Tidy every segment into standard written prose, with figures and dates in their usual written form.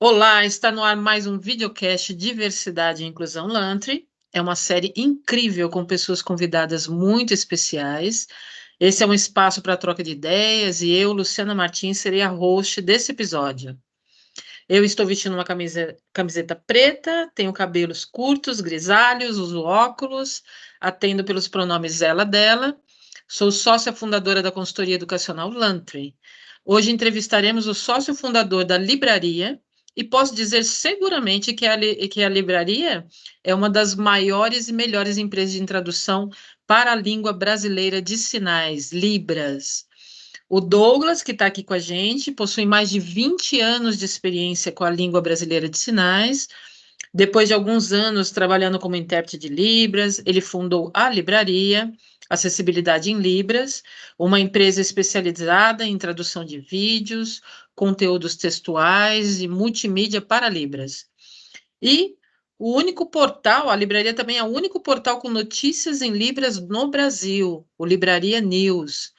Olá, está no ar mais um videocast Diversidade e Inclusão Lantry. É uma série incrível com pessoas convidadas muito especiais. Esse é um espaço para troca de ideias e eu, Luciana Martins, serei a host desse episódio. Eu estou vestindo uma camiseta preta, tenho cabelos curtos, grisalhos, uso óculos, atendo pelos pronomes ela, dela. Sou sócia fundadora da consultoria educacional Lantry. Hoje entrevistaremos o sócio fundador da Libraria e posso dizer seguramente que a Libraria é uma das maiores e melhores empresas de tradução para a língua brasileira de sinais, Libras. O Douglas, que está aqui com a gente, possui mais de 20 anos de experiência com a língua brasileira de sinais. Depois de alguns anos trabalhando como intérprete de Libras, ele fundou a Libraria, Acessibilidade em Libras, uma empresa especializada em tradução de vídeos, conteúdos textuais e multimídia para Libras. E o único portal, a Libraria também é o único portal com notícias em Libras no Brasil, o Libraria News.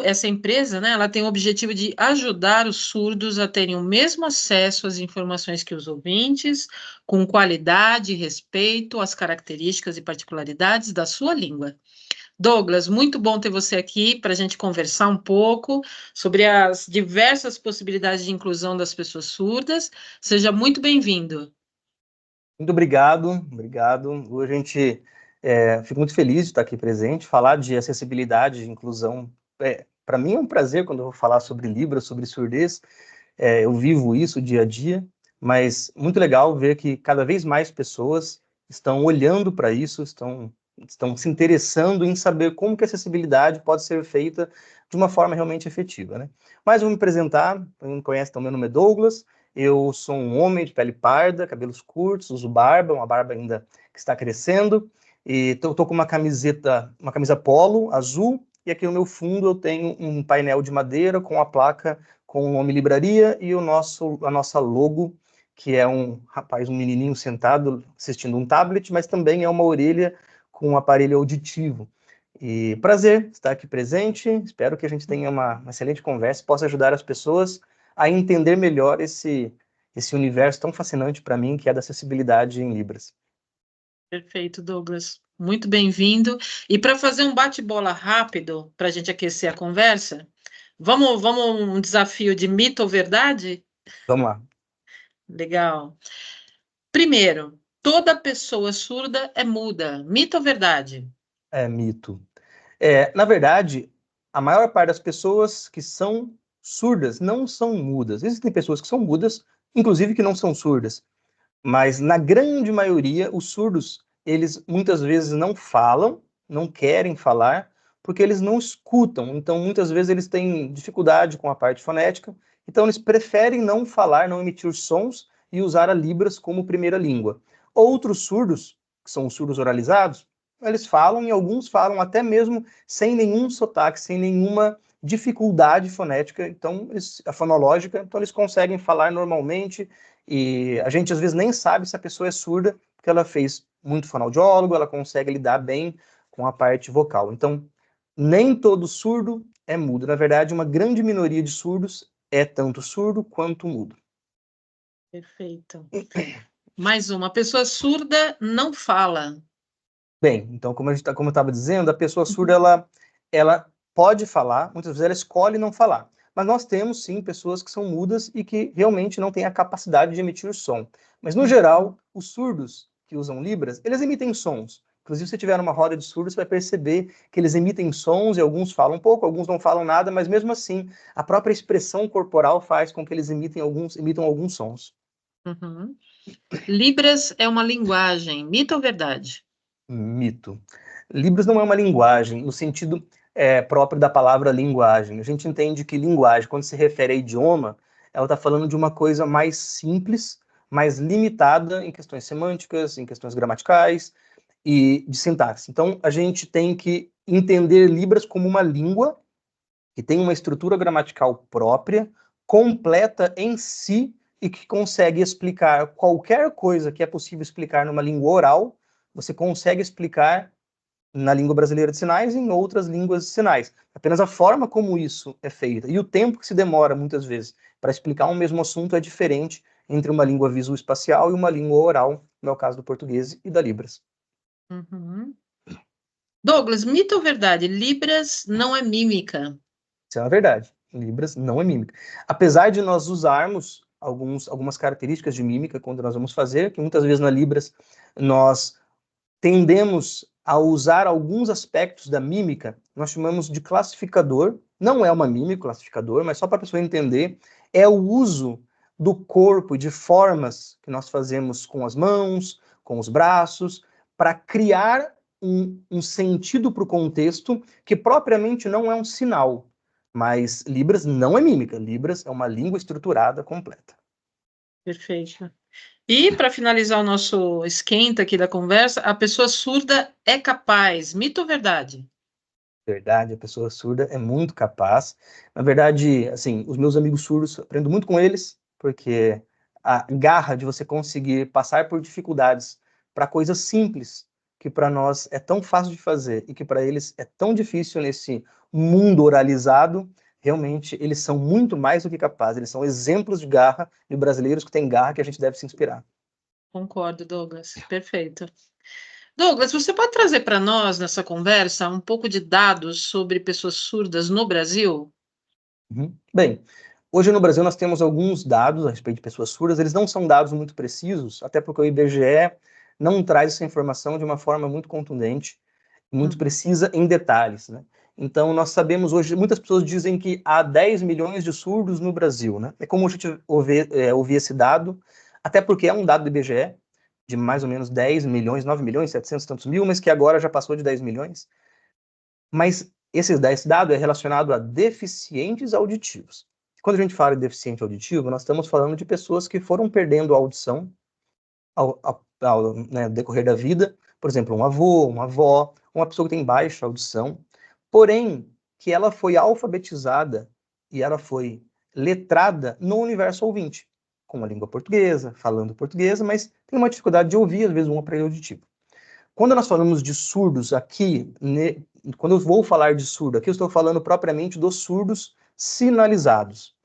Essa empresa, né, ela tem o objetivo de ajudar os surdos a terem o mesmo acesso às informações que os ouvintes, com qualidade e respeito às características e particularidades da sua língua. Douglas, muito bom ter você aqui para a gente conversar um pouco sobre as diversas possibilidades de inclusão das pessoas surdas. Seja muito bem-vindo. Muito obrigado, obrigado. Hoje a gente fico muito feliz de estar aqui presente, falar de acessibilidade, de inclusão. Para mim é um prazer quando eu vou falar sobre Libras, sobre surdez. Eu vivo isso dia a dia, mas muito legal ver que cada vez mais pessoas estão olhando para isso, estão se interessando em saber como que a acessibilidade pode ser feita de uma forma realmente efetiva, né? Mas eu vou me apresentar, quem não me conhece, então meu nome é Douglas. Eu sou um homem de pele parda, cabelos curtos, uso barba, uma barba ainda que está crescendo. E estou com uma camisa polo azul, e aqui no meu fundo eu tenho um painel de madeira com a placa com o nome Libraria e a nossa logo, que é um rapaz, um menininho sentado assistindo um tablet, mas também é uma orelha com um aparelho auditivo. E prazer estar aqui presente, espero que a gente tenha uma excelente conversa, possa ajudar as pessoas a entender melhor esse universo tão fascinante para mim, que é da acessibilidade em Libras. Perfeito, Douglas. Muito bem-vindo. E para fazer um bate-bola rápido, para a gente aquecer a conversa, vamos um desafio de mito ou verdade? Vamos lá. Legal. Primeiro, toda pessoa surda é muda. Mito ou verdade? É mito. Na verdade, a maior parte das pessoas que são surdas não são mudas. Existem pessoas que são mudas, inclusive que não são surdas. Mas na grande maioria, os surdos, eles muitas vezes não falam, não querem falar, porque eles não escutam. Então, muitas vezes eles têm dificuldade com a parte fonética, então eles preferem não falar, não emitir sons e usar a Libras como primeira língua. Outros surdos, que são os surdos oralizados, eles falam e alguns falam até mesmo sem nenhum sotaque, sem nenhuma dificuldade fonética, então a fonológica, então eles conseguem falar normalmente e a gente às vezes nem sabe se a pessoa é surda, porque ela fez muito fonoaudiólogo, ela consegue lidar bem com a parte vocal. Então, nem todo surdo é mudo. Na verdade, uma grande minoria de surdos é tanto surdo quanto mudo. Perfeito. Mais uma. A pessoa surda não fala. Bem, então, como eu estava dizendo, a pessoa surda, ela pode falar, muitas vezes ela escolhe não falar. Mas nós temos, sim, pessoas que são mudas e que realmente não têm a capacidade de emitir som. Mas, no geral, os surdos que usam Libras, eles emitem sons. Inclusive, se tiver uma roda de surdos, você vai perceber que eles emitem sons e alguns falam um pouco, alguns não falam nada, mas mesmo assim, a própria expressão corporal faz com que eles emitam alguns sons. Uhum. Libras é uma linguagem. Mito ou verdade? Mito. Libras não é uma linguagem no sentido próprio da palavra linguagem. A gente entende que linguagem, quando se refere a idioma, ela está falando de uma coisa mais simples, mais limitada em questões semânticas, em questões gramaticais e de sintaxe. Então, a gente tem que entender Libras como uma língua que tem uma estrutura gramatical própria, completa em si e que consegue explicar qualquer coisa que é possível explicar numa língua oral, você consegue explicar na língua brasileira de sinais e em outras línguas de sinais. Apenas a forma como isso é feita e o tempo que se demora, muitas vezes, para explicar um mesmo assunto é diferente entre uma língua visoespacial e uma língua oral, no é o caso do português e da Libras. Uhum. Douglas, mito ou verdade? Libras não é mímica. Isso é uma verdade. Libras não é mímica. Apesar de nós usarmos algumas características de mímica quando nós vamos fazer, que muitas vezes na Libras nós tendemos a usar alguns aspectos da mímica, nós chamamos de classificador. Não é uma mímica, classificador, mas só para a pessoa entender, é o uso do corpo e de formas que nós fazemos com as mãos, com os braços, para criar um sentido para o contexto que propriamente não é um sinal. Mas Libras não é mímica, Libras é uma língua estruturada completa. Perfeito. E para finalizar o nosso esquenta aqui da conversa, a pessoa surda é capaz. Mito ou verdade? Verdade, a pessoa surda é muito capaz. Na verdade, assim, os meus amigos surdos, aprendo muito com eles, porque a garra de você conseguir passar por dificuldades para coisas simples, que para nós é tão fácil de fazer e que para eles é tão difícil nesse mundo oralizado, realmente eles são muito mais do que capazes. Eles são exemplos de garra, de brasileiros que têm garra que a gente deve se inspirar. Concordo, Douglas. Perfeito. Douglas, você pode trazer para nós, nessa conversa, um pouco de dados sobre pessoas surdas no Brasil? Uhum. Bem, hoje no Brasil nós temos alguns dados a respeito de pessoas surdas, eles não são dados muito precisos, até porque o IBGE não traz essa informação de uma forma muito contundente, muito Uhum. precisa em detalhes, né? Então nós sabemos hoje, muitas pessoas dizem que há 10 milhões de surdos no Brasil, né? É comum a gente ouvir esse dado, até porque é um dado do IBGE, de mais ou menos 10 milhões, 9 milhões, 700 e tantos mil, mas que agora já passou de 10 milhões. Mas esse dado é relacionado a deficientes auditivos. Quando a gente fala de deficiente auditivo, nós estamos falando de pessoas que foram perdendo a audição ao né, decorrer da vida. Por exemplo, um avô, uma avó, uma pessoa que tem baixa audição, porém que ela foi alfabetizada e ela foi letrada no universo ouvinte, com a língua portuguesa, falando portuguesa, mas tem uma dificuldade de ouvir, às vezes, um aparelho auditivo. Quando nós falamos de surdos aqui, quando eu vou falar de surdo, aqui eu estou falando propriamente dos surdos sinalizados,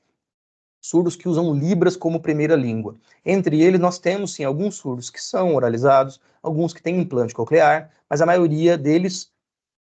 surdos que usam Libras como primeira língua. Entre eles, nós temos, sim, alguns surdos que são oralizados, alguns que têm implante coclear, mas a maioria deles,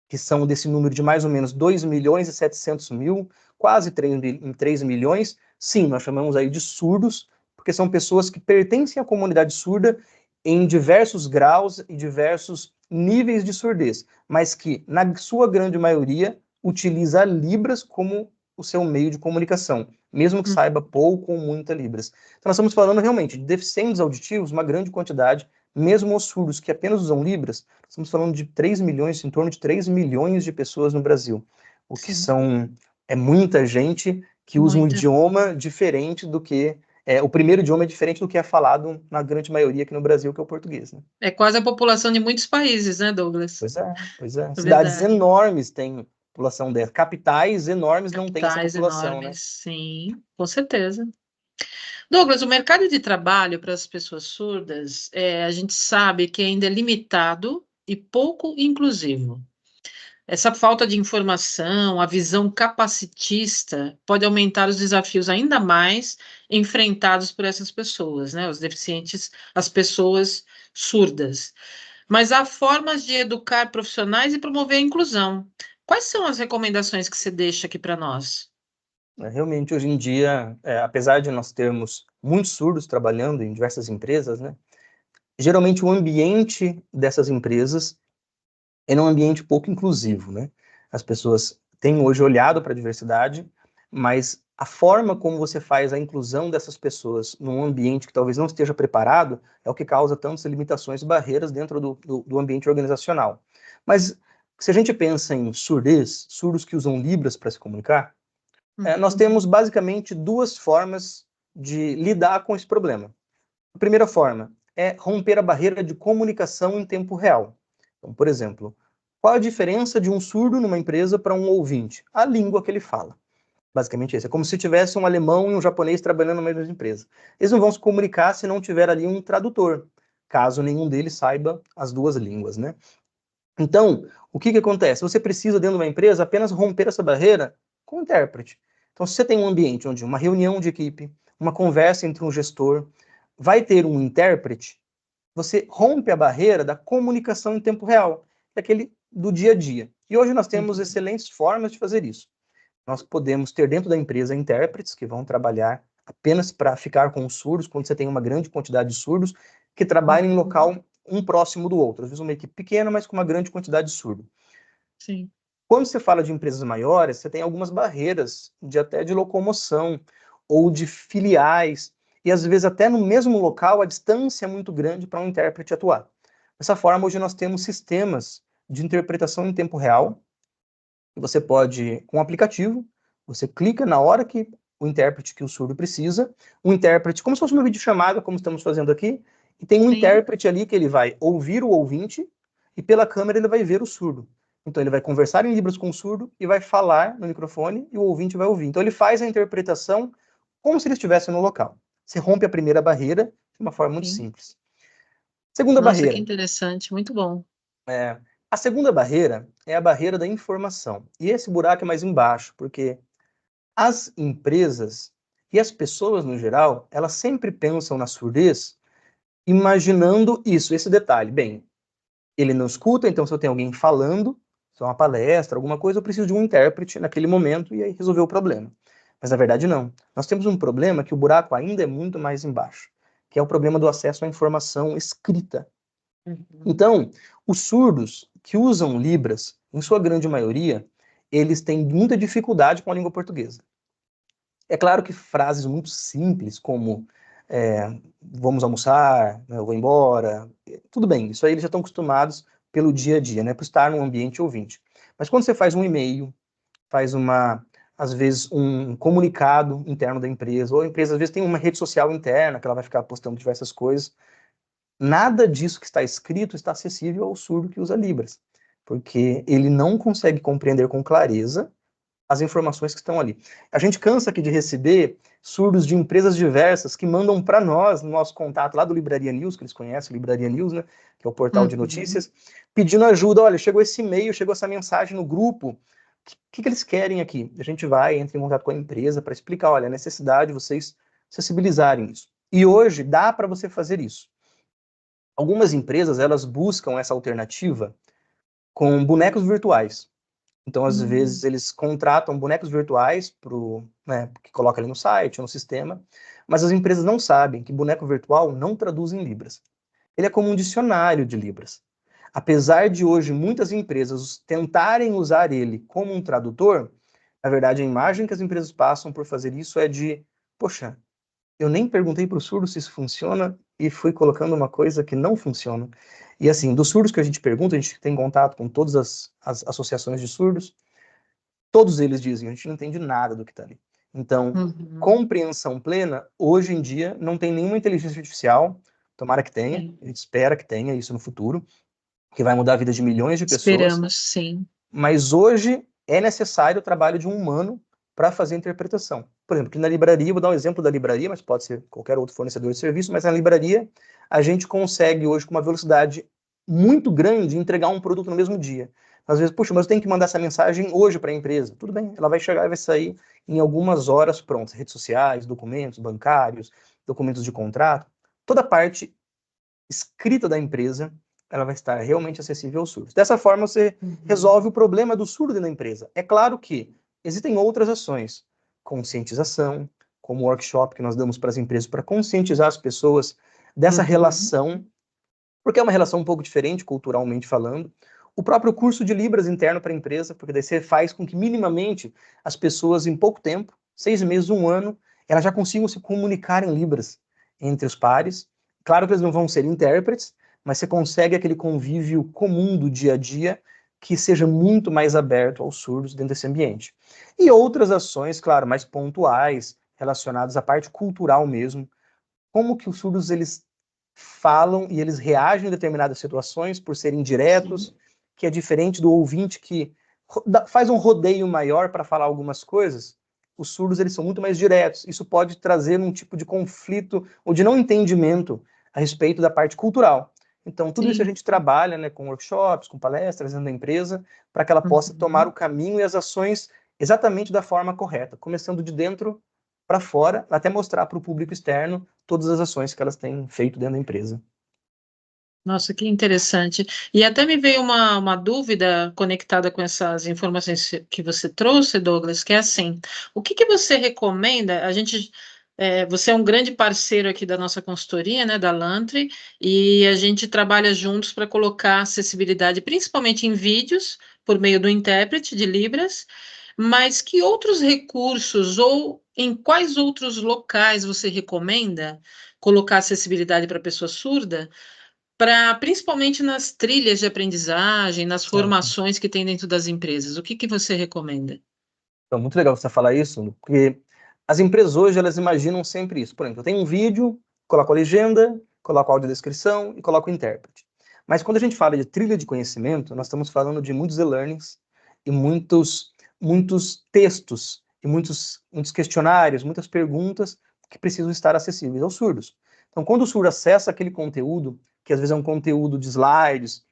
que são desse número de mais ou menos 2 milhões e 700 mil, quase 3 milhões, sim, nós chamamos aí de surdos, porque são pessoas que pertencem à comunidade surda em diversos graus e diversos níveis de surdez, mas que, na sua grande maioria, utiliza Libras como o seu meio de comunicação, mesmo que saiba pouco ou muita Libras. Então, nós estamos falando realmente de deficientes auditivos, uma grande quantidade, mesmo os surdos que apenas usam Libras, estamos falando de 3 milhões, em torno de 3 milhões de pessoas no Brasil, o que Sim, é muita gente que usa um muita. idioma diferente do que o primeiro idioma é diferente do que é falado na grande maioria aqui no Brasil, que é o português, né? É quase a população de muitos países, né, Douglas? Pois é, pois é. É Cidades verdade. enormes têm população dessa. Capitais enormes não têm essa Capitais população, né? enormes, sim, com certeza. Douglas, o mercado de trabalho para as pessoas surdas, a gente sabe que ainda é limitado e pouco inclusivo. Essa falta de informação, a visão capacitista, pode aumentar os desafios ainda mais enfrentados por essas pessoas, né? Os deficientes, as pessoas surdas. Mas há formas de educar profissionais e promover a inclusão. Quais são as recomendações que você deixa aqui para nós? Realmente, hoje em dia, apesar de nós termos muitos surdos trabalhando em diversas empresas, né? Geralmente o ambiente dessas empresas é um ambiente pouco inclusivo, né? As pessoas têm hoje olhado para a diversidade, mas a forma como você faz a inclusão dessas pessoas num ambiente que talvez não esteja preparado é o que causa tantas limitações e barreiras dentro do ambiente organizacional. Mas se a gente pensa em surdez, surdos que usam Libras para se comunicar, nós Uhum. temos basicamente duas formas de lidar com esse problema. A primeira forma é romper a barreira de comunicação em tempo real. Então, por exemplo, qual a diferença de um surdo numa empresa para um ouvinte? A língua que ele fala. Basicamente isso. É como se tivesse um alemão e um japonês trabalhando na mesma empresa. Eles não vão se comunicar se não tiver ali um tradutor, caso nenhum deles saiba as duas línguas, né? Então, o que acontece? Você precisa, dentro de uma empresa, apenas romper essa barreira com o intérprete. Então, se você tem um ambiente onde uma reunião de equipe, uma conversa entre um gestor, vai ter um intérprete, você rompe a barreira da comunicação em tempo real, daquele do dia a dia. E hoje nós temos excelentes formas de fazer isso. Nós podemos ter dentro da empresa intérpretes que vão trabalhar apenas para ficar com os surdos, quando você tem uma grande quantidade de surdos, que trabalham em local um próximo do outro. Às vezes uma equipe pequena, mas com uma grande quantidade de surdo. Sim. Quando você fala de empresas maiores, você tem algumas barreiras até de locomoção ou de filiais, e às vezes até no mesmo local a distância é muito grande para um intérprete atuar. Dessa forma, hoje nós temos sistemas de interpretação em tempo real. Você pode, com o aplicativo, você clica na hora que o intérprete que o surdo precisa, um intérprete, como se fosse uma videochamada, como estamos fazendo aqui, e tem um intérprete ali que ele vai ouvir o ouvinte e pela câmera ele vai ver o surdo. Então ele vai conversar em Libras com o surdo e vai falar no microfone e o ouvinte vai ouvir. Então ele faz a interpretação como se ele estivesse no local. Você rompe a primeira barreira de uma forma muito simples. Segunda Nossa, que barreira. interessante, muito bom. A segunda barreira é a barreira da informação. E esse buraco é mais embaixo, porque as empresas e as pessoas no geral, elas sempre pensam na surdez imaginando isso, esse detalhe. Bem, ele não escuta, então se eu tenho alguém falando, se é uma palestra, alguma coisa, eu preciso de um intérprete naquele momento e aí resolver o problema. Mas na verdade não. Nós temos um problema que o buraco ainda é muito mais embaixo, que é o problema do acesso à informação escrita. Então, os surdos que usam Libras, em sua grande maioria, eles têm muita dificuldade com a língua portuguesa. É claro que frases muito simples, como vamos almoçar, eu vou embora, tudo bem, isso aí eles já estão acostumados pelo dia a dia, né, por estar num ambiente ouvinte. Mas quando você faz um e-mail, faz às vezes, um comunicado interno da empresa, ou a empresa às vezes tem uma rede social interna que ela vai ficar postando diversas coisas, nada disso que está escrito está acessível ao surdo que usa Libras, porque ele não consegue compreender com clareza as informações que estão ali. A gente cansa aqui de receber surdos de empresas diversas que mandam para nós, no nosso contato lá do Libraria News, que eles conhecem, o Libraria News, né, que é o portal de notícias, pedindo ajuda. Olha, chegou esse e-mail, chegou essa mensagem no grupo, o que eles querem aqui? A gente vai, entra em contato com a empresa para explicar, olha, a necessidade de vocês sensibilizarem isso. E hoje dá para você fazer isso. Algumas empresas, elas buscam essa alternativa com bonecos virtuais. Então, às vezes, eles contratam bonecos virtuais que coloca ali no site, no sistema, mas as empresas não sabem que boneco virtual não traduz em Libras. Ele é como um dicionário de Libras. Apesar de hoje muitas empresas tentarem usar ele como um tradutor, na verdade, a imagem que as empresas passam por fazer isso é de, poxa, eu nem perguntei para o surdo se isso funciona e fui colocando uma coisa que não funciona. E assim, dos surdos que a gente pergunta, a gente tem contato com todas as associações de surdos, todos eles dizem, a gente não entende nada do que está ali. Então, compreensão plena, hoje em dia, não tem nenhuma inteligência artificial, tomara que tenha, a gente espera que tenha isso no futuro, que vai mudar a vida de milhões de pessoas. Esperamos, sim. Mas hoje é necessário o trabalho de um humano para fazer a interpretação. Por exemplo, aqui na livraria, vou dar um exemplo da livraria, mas pode ser qualquer outro fornecedor de serviço, mas na livraria a gente consegue hoje, com uma velocidade muito grande, entregar um produto no mesmo dia. Às vezes, puxa, mas eu tenho que mandar essa mensagem hoje para a empresa. Tudo bem, ela vai chegar e vai sair em algumas horas prontas. Redes sociais, documentos bancários, documentos de contrato, toda a parte escrita da empresa, ela vai estar realmente acessível aos surdos. Dessa forma, você resolve o problema do surdo na empresa. É claro que existem outras ações, conscientização, como o workshop que nós damos para as empresas para conscientizar as pessoas dessa relação, porque é uma relação um pouco diferente, culturalmente falando. O próprio curso de Libras interno para a empresa, porque daí você faz com que minimamente as pessoas, em pouco tempo, 6 meses, 1 ano, elas já consigam se comunicar em Libras entre os pares. Claro que eles não vão ser intérpretes, mas você consegue aquele convívio comum do dia a dia que seja muito mais aberto aos surdos dentro desse ambiente. E outras ações, claro, mais pontuais, relacionadas à parte cultural mesmo, como que os surdos eles falam e eles reagem em determinadas situações por serem diretos, que é diferente do ouvinte que faz um rodeio maior para falar algumas coisas. Os surdos eles são muito mais diretos. Isso pode trazer um tipo de conflito ou de não entendimento a respeito da parte cultural. Então, tudo isso a Sim. gente trabalha, né, com workshops, com palestras dentro da empresa, para que ela possa tomar Uhum. o caminho e as ações exatamente da forma correta, começando de dentro para fora, até mostrar para o público externo todas as ações que elas têm feito dentro da empresa. Nossa, que interessante. E até me veio uma dúvida conectada com essas informações que você trouxe, Douglas, que é assim, o que que você recomenda? Você é um grande parceiro aqui da nossa consultoria, né, da Lantry, e a gente trabalha juntos para colocar acessibilidade, principalmente em vídeos, por meio do intérprete de Libras, mas que outros recursos ou em quais outros locais você recomenda colocar acessibilidade para pessoa surda? Principalmente nas trilhas de aprendizagem, nas Certo. formações que tem dentro das empresas, o que que você recomenda? Então, muito legal você falar isso, porque as empresas hoje, elas imaginam sempre isso. Por exemplo, eu tenho um vídeo, coloco a legenda, coloco a audiodescrição e coloco o intérprete. Mas quando a gente fala de trilha de conhecimento, nós estamos falando de muitos e-learnings e muitos textos e muitos questionários, muitas perguntas que precisam estar acessíveis aos surdos. Então, quando o surdo acessa aquele conteúdo, que às vezes é um conteúdo de slides,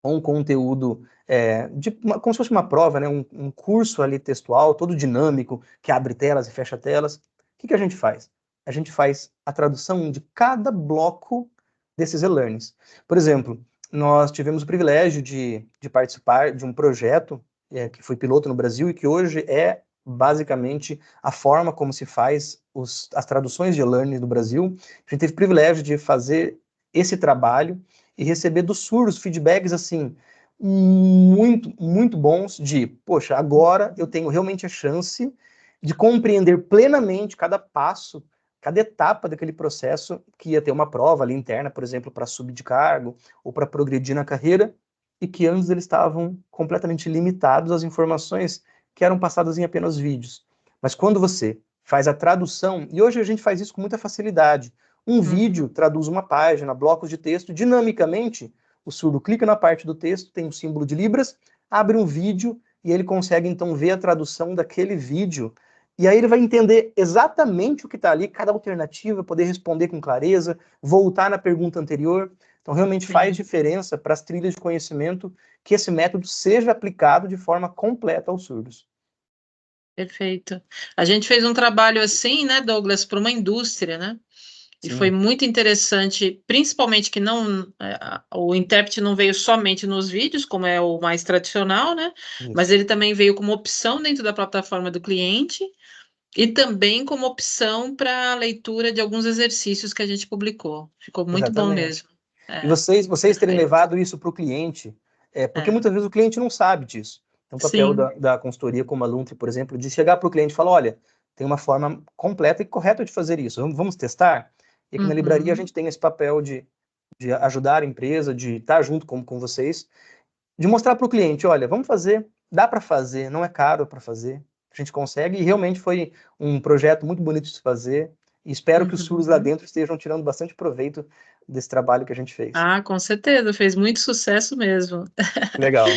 ou um conteúdo como se fosse uma prova, né? Um curso ali textual, todo dinâmico, que abre telas e fecha telas. O que que a gente faz? A gente faz a tradução de cada bloco desses e-learnings. Por exemplo, nós tivemos o privilégio de participar de um projeto que foi piloto no Brasil e que hoje é basicamente a forma como se faz as traduções de e-learning do Brasil. A gente teve o privilégio de fazer esse trabalho e receber dos surdos feedbacks assim muito bons de, poxa, agora eu tenho realmente a chance de compreender plenamente cada passo, cada etapa daquele processo que ia ter uma prova ali interna, por exemplo, para subir de cargo ou para progredir na carreira, e que antes eles estavam completamente limitados às informações que eram passadas em apenas vídeos. Mas quando você faz a tradução, e hoje a gente faz isso com muita facilidade, um Uhum. vídeo traduz uma página, blocos de texto, dinamicamente, o surdo clica na parte do texto, tem o símbolo de Libras, abre um vídeo e ele consegue então ver a tradução daquele vídeo. E aí ele vai entender exatamente o que está ali, cada alternativa, poder responder com clareza, voltar na pergunta anterior. Então realmente faz Sim, diferença para as trilhas de conhecimento que esse método seja aplicado de forma completa aos surdos. perfeito. A gente fez um trabalho assim, né, Douglas, para uma indústria, né? E foi Sim, muito interessante, principalmente que o intérprete não veio somente nos vídeos, como é o mais tradicional, né? Mas isso. ele também veio como opção dentro da plataforma do cliente e também como opção para a leitura de alguns exercícios que a gente publicou. Ficou muito bom Exatamente. mesmo. E É, vocês terem perfeito. levado isso para o cliente, porque É. muitas vezes o cliente não sabe disso. Então, o papel Sim. da consultoria como a Luntri, por exemplo, de chegar para o cliente e falar, olha, tem uma forma completa e correta de fazer isso, vamos testar? E aqui na livraria a Uhum. gente tem esse papel de ajudar a empresa, de estar junto com vocês, de mostrar para o cliente, olha, vamos fazer, dá para fazer, não é caro para fazer, a gente consegue, e realmente foi um projeto muito bonito de se fazer, e espero que os surdos lá Uhum. dentro estejam tirando bastante proveito desse trabalho que a gente fez. Ah, com certeza, fez muito sucesso mesmo. Legal.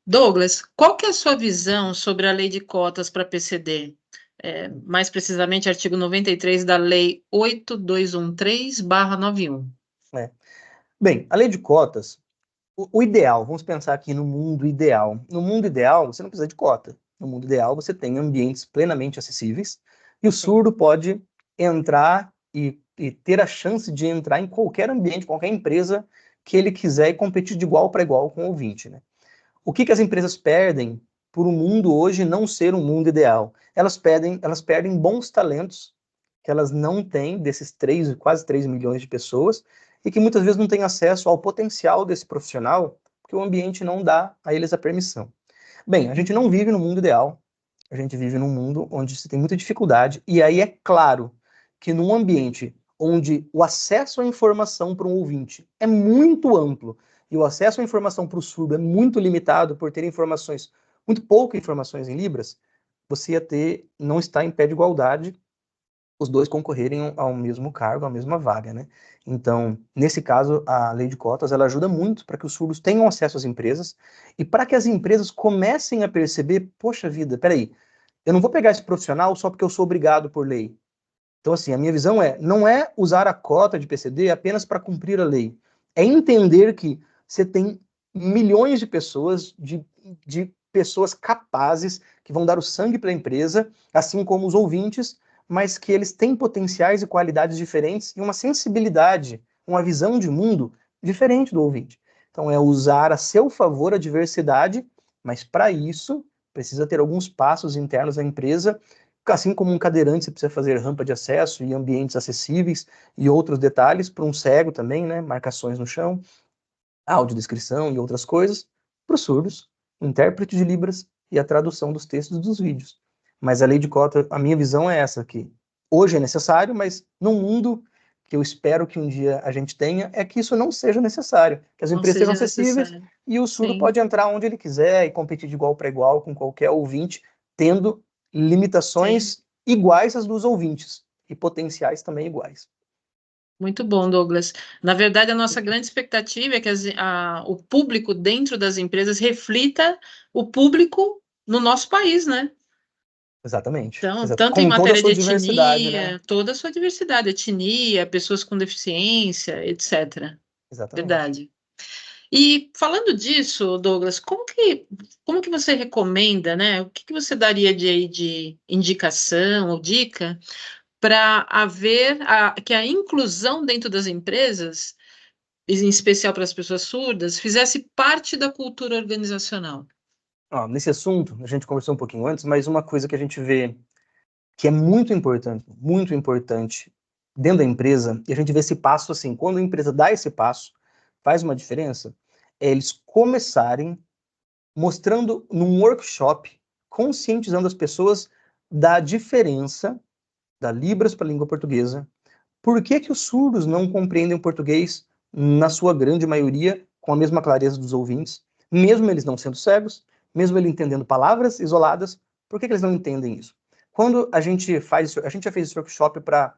Douglas, qual que é a sua visão sobre a lei de cotas para PCD? Mais precisamente, artigo 93 da Lei 8213/91. É. Bem, a lei de cotas, o ideal, vamos pensar aqui no mundo ideal. No mundo ideal, você não precisa de cota. No mundo ideal, você tem ambientes plenamente acessíveis e o Sim. surdo pode entrar e ter a chance de entrar em qualquer ambiente, qualquer empresa que ele quiser e competir de igual para igual com o ouvinte, né? O que as empresas perdem por o mundo hoje não ser um mundo ideal? Elas perdem bons talentos que elas não têm desses quase 3 milhões de pessoas e que muitas vezes não têm acesso ao potencial desse profissional porque o ambiente não dá a eles a permissão. Bem, a gente não Uhum. vive no mundo ideal, a gente vive num mundo onde se tem muita dificuldade, e aí é claro que num ambiente onde o acesso à informação para um ouvinte é muito amplo e o acesso à informação para o surdo é muito limitado por ter informações, muito poucas informações em Libras, você ia ter, não está em pé de igualdade os dois concorrerem ao mesmo cargo, à mesma vaga, né? Então, nesse caso, a lei de cotas, ela ajuda muito para que os surdos tenham acesso às empresas e para que as empresas comecem a perceber, poxa vida, peraí, eu não vou pegar esse profissional só porque eu sou obrigado por lei. Então, assim, a minha visão não é usar a cota de PCD apenas para cumprir a lei. É entender que você tem milhões de pessoas, de pessoas capazes que vão dar o sangue para a empresa, assim como os ouvintes, mas que eles têm potenciais e qualidades diferentes e uma sensibilidade, uma visão de mundo diferente do ouvinte. Então é usar a seu favor a diversidade, mas para isso precisa ter alguns passos internos da empresa, assim como um cadeirante você precisa fazer rampa de acesso e ambientes acessíveis e outros detalhes, para um cego também, né, marcações no chão, audiodescrição e outras coisas, para os surdos, o intérprete de Libras e a tradução dos textos dos vídeos. Mas a lei de cota, a minha visão é essa, que hoje é necessário, mas num mundo que eu espero que um dia a gente tenha, é que isso não seja necessário, que as Não empresas sejam seja acessíveis necessário. e o surdo Sim, pode entrar onde ele quiser e competir de igual para igual com qualquer ouvinte, tendo sim. limitações iguais às dos ouvintes e potenciais também iguais. Muito bom, Douglas. Na verdade, a nossa grande expectativa é que o público dentro das empresas reflita o público no nosso país, né? Exatamente. Então, Exato. tanto em Com toda a matéria de sua diversidade, né? etnia, toda a sua diversidade, etnia, pessoas com deficiência, etc. Exatamente. Verdade. E falando disso, Douglas, como que você recomenda, né? O que que você daria de indicação ou dica para haver que a inclusão dentro das empresas, em especial para as pessoas surdas, fizesse parte da cultura organizacional? Ó, nesse assunto, a gente conversou um pouquinho antes, mas uma coisa que a gente vê que é muito importante dentro da empresa, e a gente vê esse passo assim, quando a empresa dá esse passo, faz uma diferença, é eles começarem mostrando num workshop, conscientizando as pessoas da diferença da Libras para a língua portuguesa. Por que que os surdos não compreendem o português, na sua grande maioria, com a mesma clareza dos ouvintes, mesmo eles não sendo cegos, mesmo ele entendendo palavras isoladas, por que que eles não entendem isso? Quando a gente faz isso, a gente já fez esse workshop para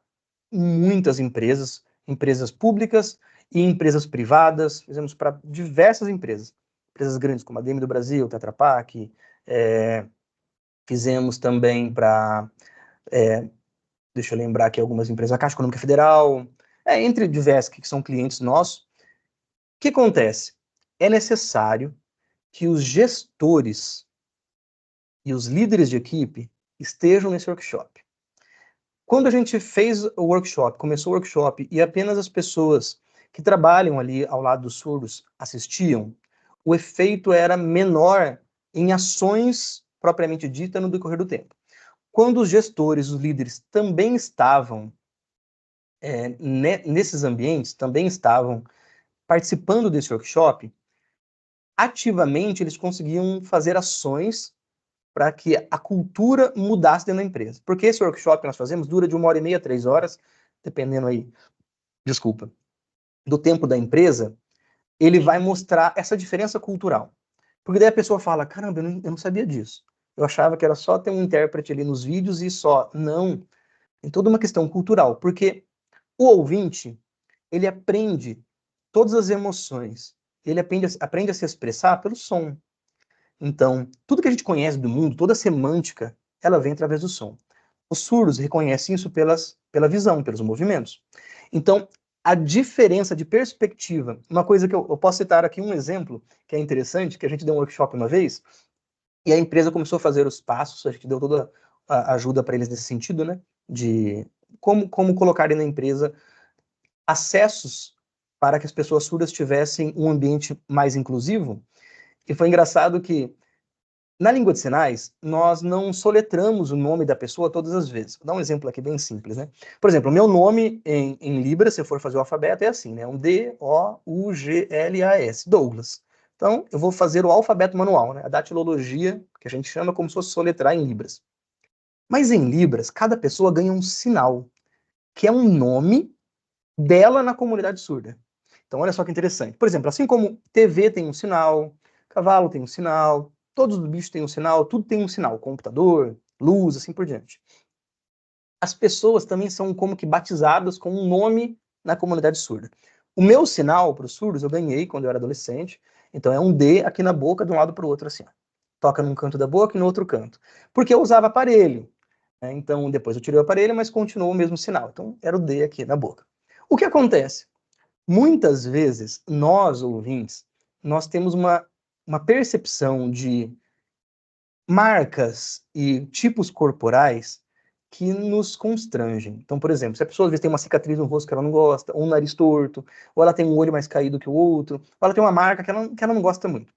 muitas empresas, empresas públicas e empresas privadas, fizemos para diversas empresas, empresas grandes como a DM do Brasil, Tetra Pak, fizemos também para deixa eu lembrar aqui algumas empresas, a Caixa Econômica Federal, entre diversas que são clientes nossos. O que acontece? É necessário que os gestores e os líderes de equipe estejam nesse workshop. Quando a gente fez o workshop, começou o workshop, e apenas as pessoas que trabalham ali ao lado dos surdos assistiam, o efeito era menor em ações propriamente dita no decorrer do tempo. Quando os gestores, os líderes também estavam nesses ambientes, também estavam participando desse workshop, ativamente eles conseguiam fazer ações para que a cultura mudasse dentro da empresa. Porque esse workshop que nós fazemos dura de 1h30 a 3 horas, dependendo aí, desculpa, do tempo da empresa, ele vai Sim. mostrar essa diferença cultural. Porque daí a pessoa fala, caramba, eu não sabia disso. Eu achava que era só ter um intérprete ali nos vídeos e só. Não, tem toda uma questão cultural, porque o ouvinte, ele aprende todas as emoções, ele aprende a se expressar pelo som. Então, tudo que a gente conhece do mundo, toda a semântica, ela vem através do som. Os surdos reconhecem isso pela visão, pelos movimentos. Então, a diferença de perspectiva, uma coisa que eu posso citar aqui um exemplo que é interessante, que a gente deu um workshop uma vez, e a empresa começou a fazer os passos, a gente deu toda a ajuda para eles nesse sentido, né, de como colocarem na empresa acessos para que as pessoas surdas tivessem um ambiente mais inclusivo. E foi engraçado que na língua de sinais, nós não soletramos o nome da pessoa todas as vezes. Vou dar um exemplo aqui bem simples, né? Por exemplo, o meu nome em Libras, se eu for fazer o alfabeto, é assim, né? Um D-O-U-G-L-A-S, Douglas. Então, eu vou fazer o alfabeto manual, né? A datilologia, que a gente chama como se fosse soletrar em Libras. Mas em Libras, cada pessoa ganha um sinal, que é um nome dela na comunidade surda. Então, olha só que interessante. Por exemplo, assim como TV tem um sinal, cavalo tem um sinal, todos os bichos têm um sinal, tudo tem um sinal, computador, luz, assim por diante. As pessoas também são como que batizadas com um nome na comunidade surda. O meu sinal para os surdos eu ganhei quando eu era adolescente, então é um D aqui na boca, de um lado para o outro, assim. Toca num canto da boca e no outro canto. Porque eu usava aparelho. Né? Então, depois eu tirei o aparelho, mas continuou o mesmo sinal. Então, era o D aqui na boca. O que acontece? Muitas vezes, nós, ouvintes, nós temos uma percepção de marcas e tipos corporais que nos constrangem. Então, por exemplo, se a pessoa às vezes tem uma cicatriz no rosto que ela não gosta, ou um nariz torto, ou ela tem um olho mais caído que o outro, ou ela tem uma marca que ela não gosta muito.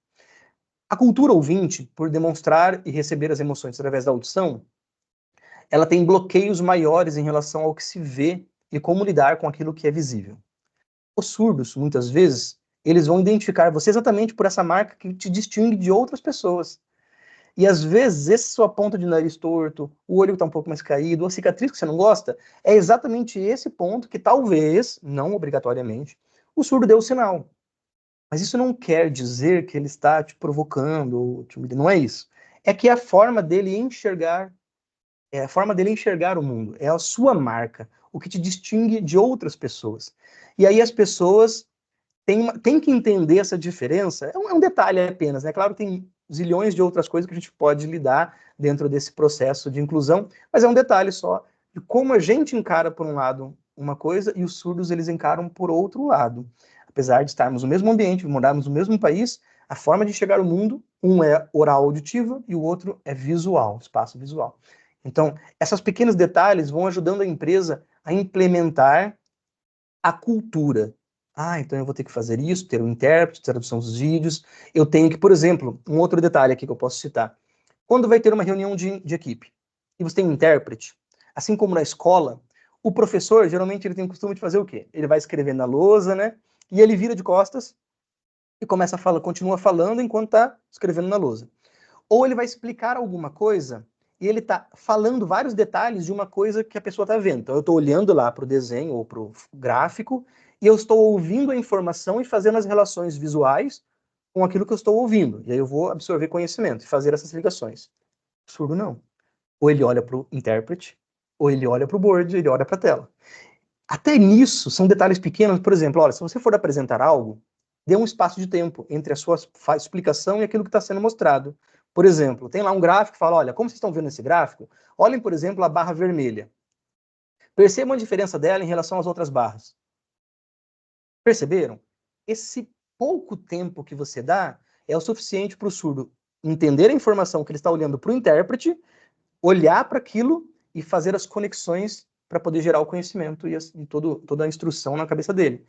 A cultura ouvinte, por demonstrar e receber as emoções através da audição, ela tem bloqueios maiores em relação ao que se vê e como lidar com aquilo que é visível. Os surdos, muitas vezes, eles vão identificar você exatamente por essa marca que te distingue de outras pessoas. E às vezes, esse sua ponta de nariz torto, o olho que está um pouco mais caído, a cicatriz que você não gosta, é exatamente esse ponto que talvez, não obrigatoriamente, o surdo deu o sinal. Mas isso não quer dizer que ele está te provocando, não é isso. É que é a forma dele enxergar, é a forma dele enxergar o mundo, é a sua marca, o que te distingue de outras pessoas. E aí as pessoas têm que entender essa diferença. É um detalhe apenas, né? Claro que tem zilhões de outras coisas que a gente pode lidar dentro desse processo de inclusão, mas é um detalhe só de como a gente encara, por um lado, uma coisa e os surdos eles encaram por outro lado. Apesar de estarmos no mesmo ambiente, morarmos no mesmo país, a forma de chegar ao mundo, um é oral auditiva e o outro é visual, espaço visual. Então, esses pequenos detalhes vão ajudando a empresa a implementar a cultura. Ah, então eu vou ter que fazer isso, ter um intérprete, tradução dos vídeos. Eu tenho que, por exemplo, um outro detalhe aqui que eu posso citar. Quando vai ter uma reunião de equipe e você tem um intérprete, assim como na escola, o professor, geralmente, ele tem o costume de fazer o quê? Ele vai escrever na lousa, né? E ele vira de costas e começa a falar, continua falando enquanto está escrevendo na lousa. Ou ele vai explicar alguma coisa e ele está falando vários detalhes de uma coisa que a pessoa está vendo. Então, eu estou olhando lá para o desenho ou para o gráfico e eu estou ouvindo a informação e fazendo as relações visuais com aquilo que eu estou ouvindo. E aí eu vou absorver conhecimento e fazer essas ligações. O surdo não. Ou ele olha para o intérprete, ou ele olha para o board, ele olha para a tela. Até nisso, são detalhes pequenos. Por exemplo, olha, se você for apresentar algo, dê um espaço de tempo entre a sua explicação e aquilo que está sendo mostrado. Por exemplo, tem lá um gráfico que fala, olha, como vocês estão vendo esse gráfico, olhem, por exemplo, a barra vermelha. Percebam a diferença dela em relação às outras barras. Perceberam? Esse pouco tempo que você dá é o suficiente para o surdo entender a informação que ele está olhando para o intérprete, olhar para aquilo e fazer as conexões para poder gerar o conhecimento e toda a instrução na cabeça dele.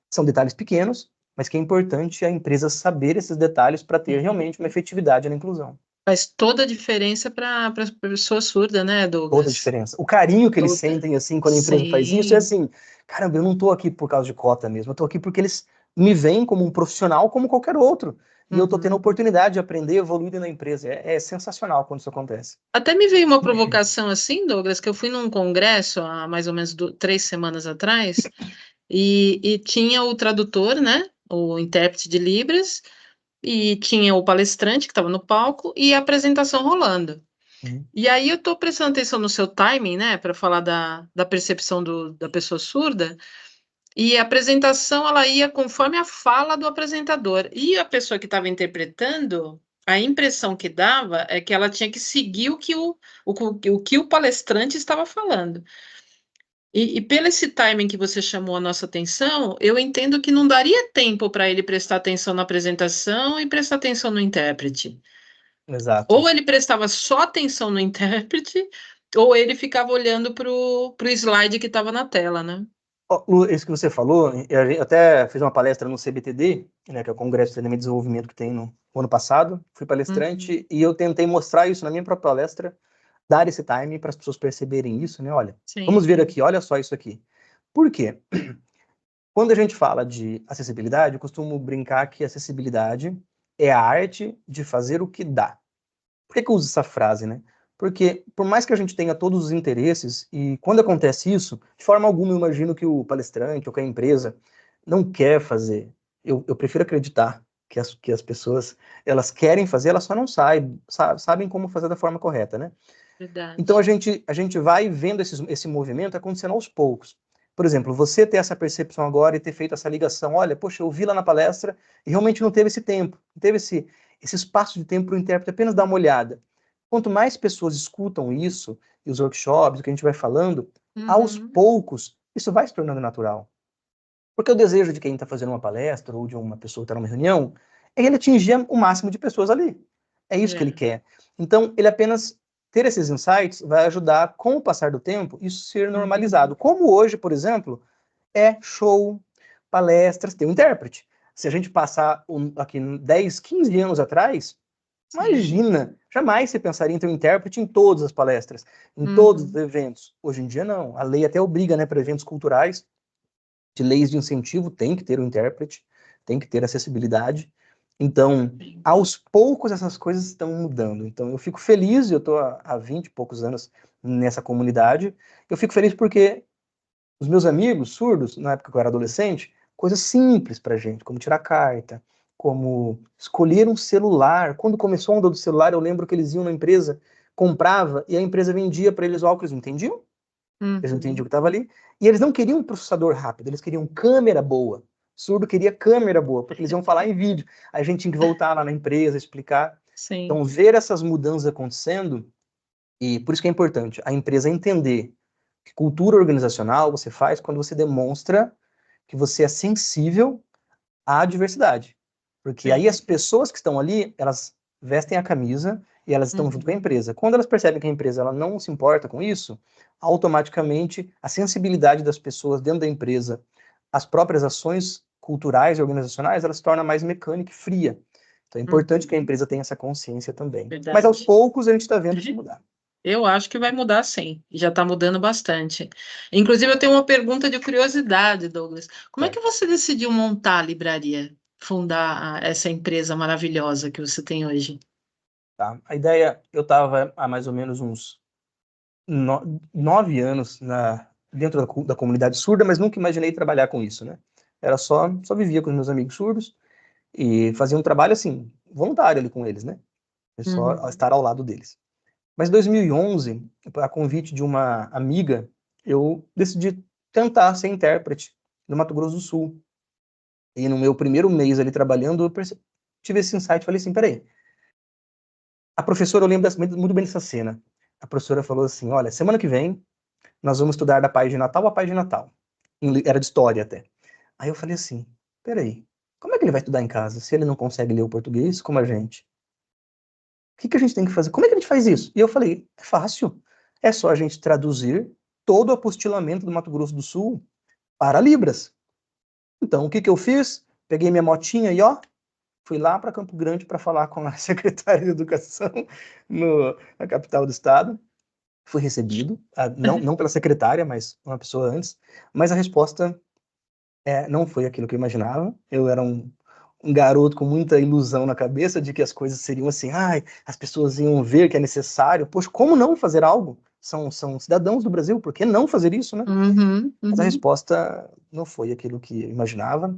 São detalhes pequenos, mas que é importante a empresa saber esses detalhes para ter realmente uma efetividade na inclusão. Faz toda a diferença para a pessoa surda, né, Toda a Douglas? diferença. O carinho que eles Toda. sentem, assim, quando a empresa faz isso, é Sim. assim, caramba, eu não estou aqui por causa de cota mesmo, eu estou aqui porque eles me veem como um profissional como qualquer outro. E eu estou tendo a Uhum. oportunidade de aprender, evoluir na empresa. É sensacional quando isso acontece. Até me veio uma provocação assim, Douglas, que eu fui num congresso há mais ou menos 3 semanas atrás, e tinha o tradutor, né, o intérprete de Libras, e tinha o palestrante que estava no palco e a apresentação rolando. Uhum. E aí eu estou prestando atenção no seu timing, né, para falar da percepção da pessoa surda, e a apresentação ela ia conforme a fala do apresentador. E a pessoa que estava interpretando, a impressão que dava é que ela tinha que seguir o que o palestrante estava falando. E pelo esse timing que você chamou a nossa atenção, eu entendo que não daria tempo para ele prestar atenção na apresentação e prestar atenção no intérprete. Exato. Ou ele prestava só atenção no intérprete, ou ele ficava olhando para o slide que estava na tela, né? Ó, Lu, isso que você falou, eu até fiz uma palestra no CBTD, né, que é o Congresso de Treinamento e Desenvolvimento que tem no ano passado. Fui Uhum, palestrante e eu tentei mostrar isso na minha própria palestra, dar esse time para as pessoas perceberem isso, né? Olha, vamos ver sim. aqui, olha só isso aqui. Por quê? Quando a gente fala de acessibilidade, eu costumo brincar que acessibilidade é a arte de fazer o que dá. Por que eu uso essa frase, né? Porque, por mais que a gente tenha todos os interesses, e quando acontece isso, de forma alguma eu imagino que o palestrante ou que a empresa não quer fazer. Eu prefiro acreditar que as pessoas, elas querem fazer, elas só não sabem como fazer da forma correta, né? Então a Verdade. gente, a gente vai vendo esse movimento acontecendo aos poucos. Por exemplo, você ter essa percepção agora e ter feito essa ligação, olha, poxa, eu vi lá na palestra e realmente não teve esse tempo, não teve esse espaço de tempo para o intérprete apenas dar uma olhada. Quanto mais pessoas escutam isso, e os workshops, o que a gente vai falando, aos Uhum. poucos, isso vai se tornando natural. Porque o desejo de quem está fazendo uma palestra ou de uma pessoa que está numa reunião é ele atingir o máximo de pessoas ali. É isso que ele quer. Então, ele apenas ter esses insights vai ajudar, com o passar do tempo, isso ser normalizado. Como hoje, por exemplo, é show, palestras, tem um intérprete. Se a gente passar aqui 10, 15 anos atrás, imagina, jamais você pensaria em ter um intérprete em todas as palestras, em todos os eventos. Hoje em dia, não. A lei até obriga, né, para eventos culturais, de leis de incentivo, tem que ter um intérprete, tem que ter acessibilidade. Então, aos poucos, essas coisas estão mudando. Então, eu fico feliz, eu estou há 20 e poucos anos nessa comunidade, eu fico feliz porque os meus amigos surdos, na época que eu era adolescente, coisas simples pra gente, como tirar carta, como escolher um celular. Quando começou a onda do celular, eu lembro que eles iam na empresa, comprava, e a empresa vendia para eles o óculos, entendiam? Eles não entendiam o que estava ali. E eles não queriam um processador rápido, eles queriam câmera boa. Surdo queria câmera boa, porque eles iam falar em vídeo. Aí a gente tinha que voltar lá na empresa, explicar. Sim. Então, ver essas mudanças acontecendo, e por isso que é importante a empresa entender que cultura organizacional você faz quando você demonstra que você é sensível à diversidade. Porque aí as pessoas que estão ali, elas vestem a camisa e elas estão junto com a empresa. Quando elas percebem que a empresa ela não se importa com isso, automaticamente a sensibilidade das pessoas dentro da empresa, as próprias ações culturais e organizacionais, elas se tornam mais mecânica e fria. Então é importante que a empresa tenha essa consciência também. Verdade. Mas aos poucos a gente está vendo isso mudar. Eu acho que vai mudar sim, já está mudando bastante. Inclusive, eu tenho uma pergunta de curiosidade, Douglas. Como é que você decidiu montar a livraria, fundar essa empresa maravilhosa que você tem hoje? Tá? A ideia, eu estava há mais ou menos uns 9 anos dentro da comunidade surda, mas nunca imaginei trabalhar com isso, né? Era só vivia com os meus amigos surdos e fazia um trabalho assim, voluntário ali com eles, né? Só estar ao lado deles. Mas em 2011, a convite de uma amiga, eu decidi tentar ser intérprete no Mato Grosso do Sul. E no meu primeiro mês ali trabalhando, eu tive esse insight, falei assim, peraí, a professora, eu lembro muito bem dessa cena, a professora falou assim, olha, semana que vem nós vamos estudar da Paz de Natal a Paz de Natal. Era de história até. Aí eu falei assim, peraí, como é que ele vai estudar em casa se ele não consegue ler o português como a gente? O que a gente tem que fazer? Como é que a gente faz isso? E eu falei, é fácil. É só a gente traduzir todo o apostilamento do Mato Grosso do Sul para Libras. Então, o que eu fiz? Peguei minha motinha e, ó, fui lá para Campo Grande para falar com a secretária de Educação na capital do estado. Fui recebido, não pela secretária, mas uma pessoa antes. Mas a resposta não foi aquilo que eu imaginava. Eu era um garoto com muita ilusão na cabeça de que as coisas seriam assim, as pessoas iam ver que é necessário. Poxa, como não fazer algo? São cidadãos do Brasil, por que não fazer isso, né? Mas a resposta não foi aquilo que eu imaginava.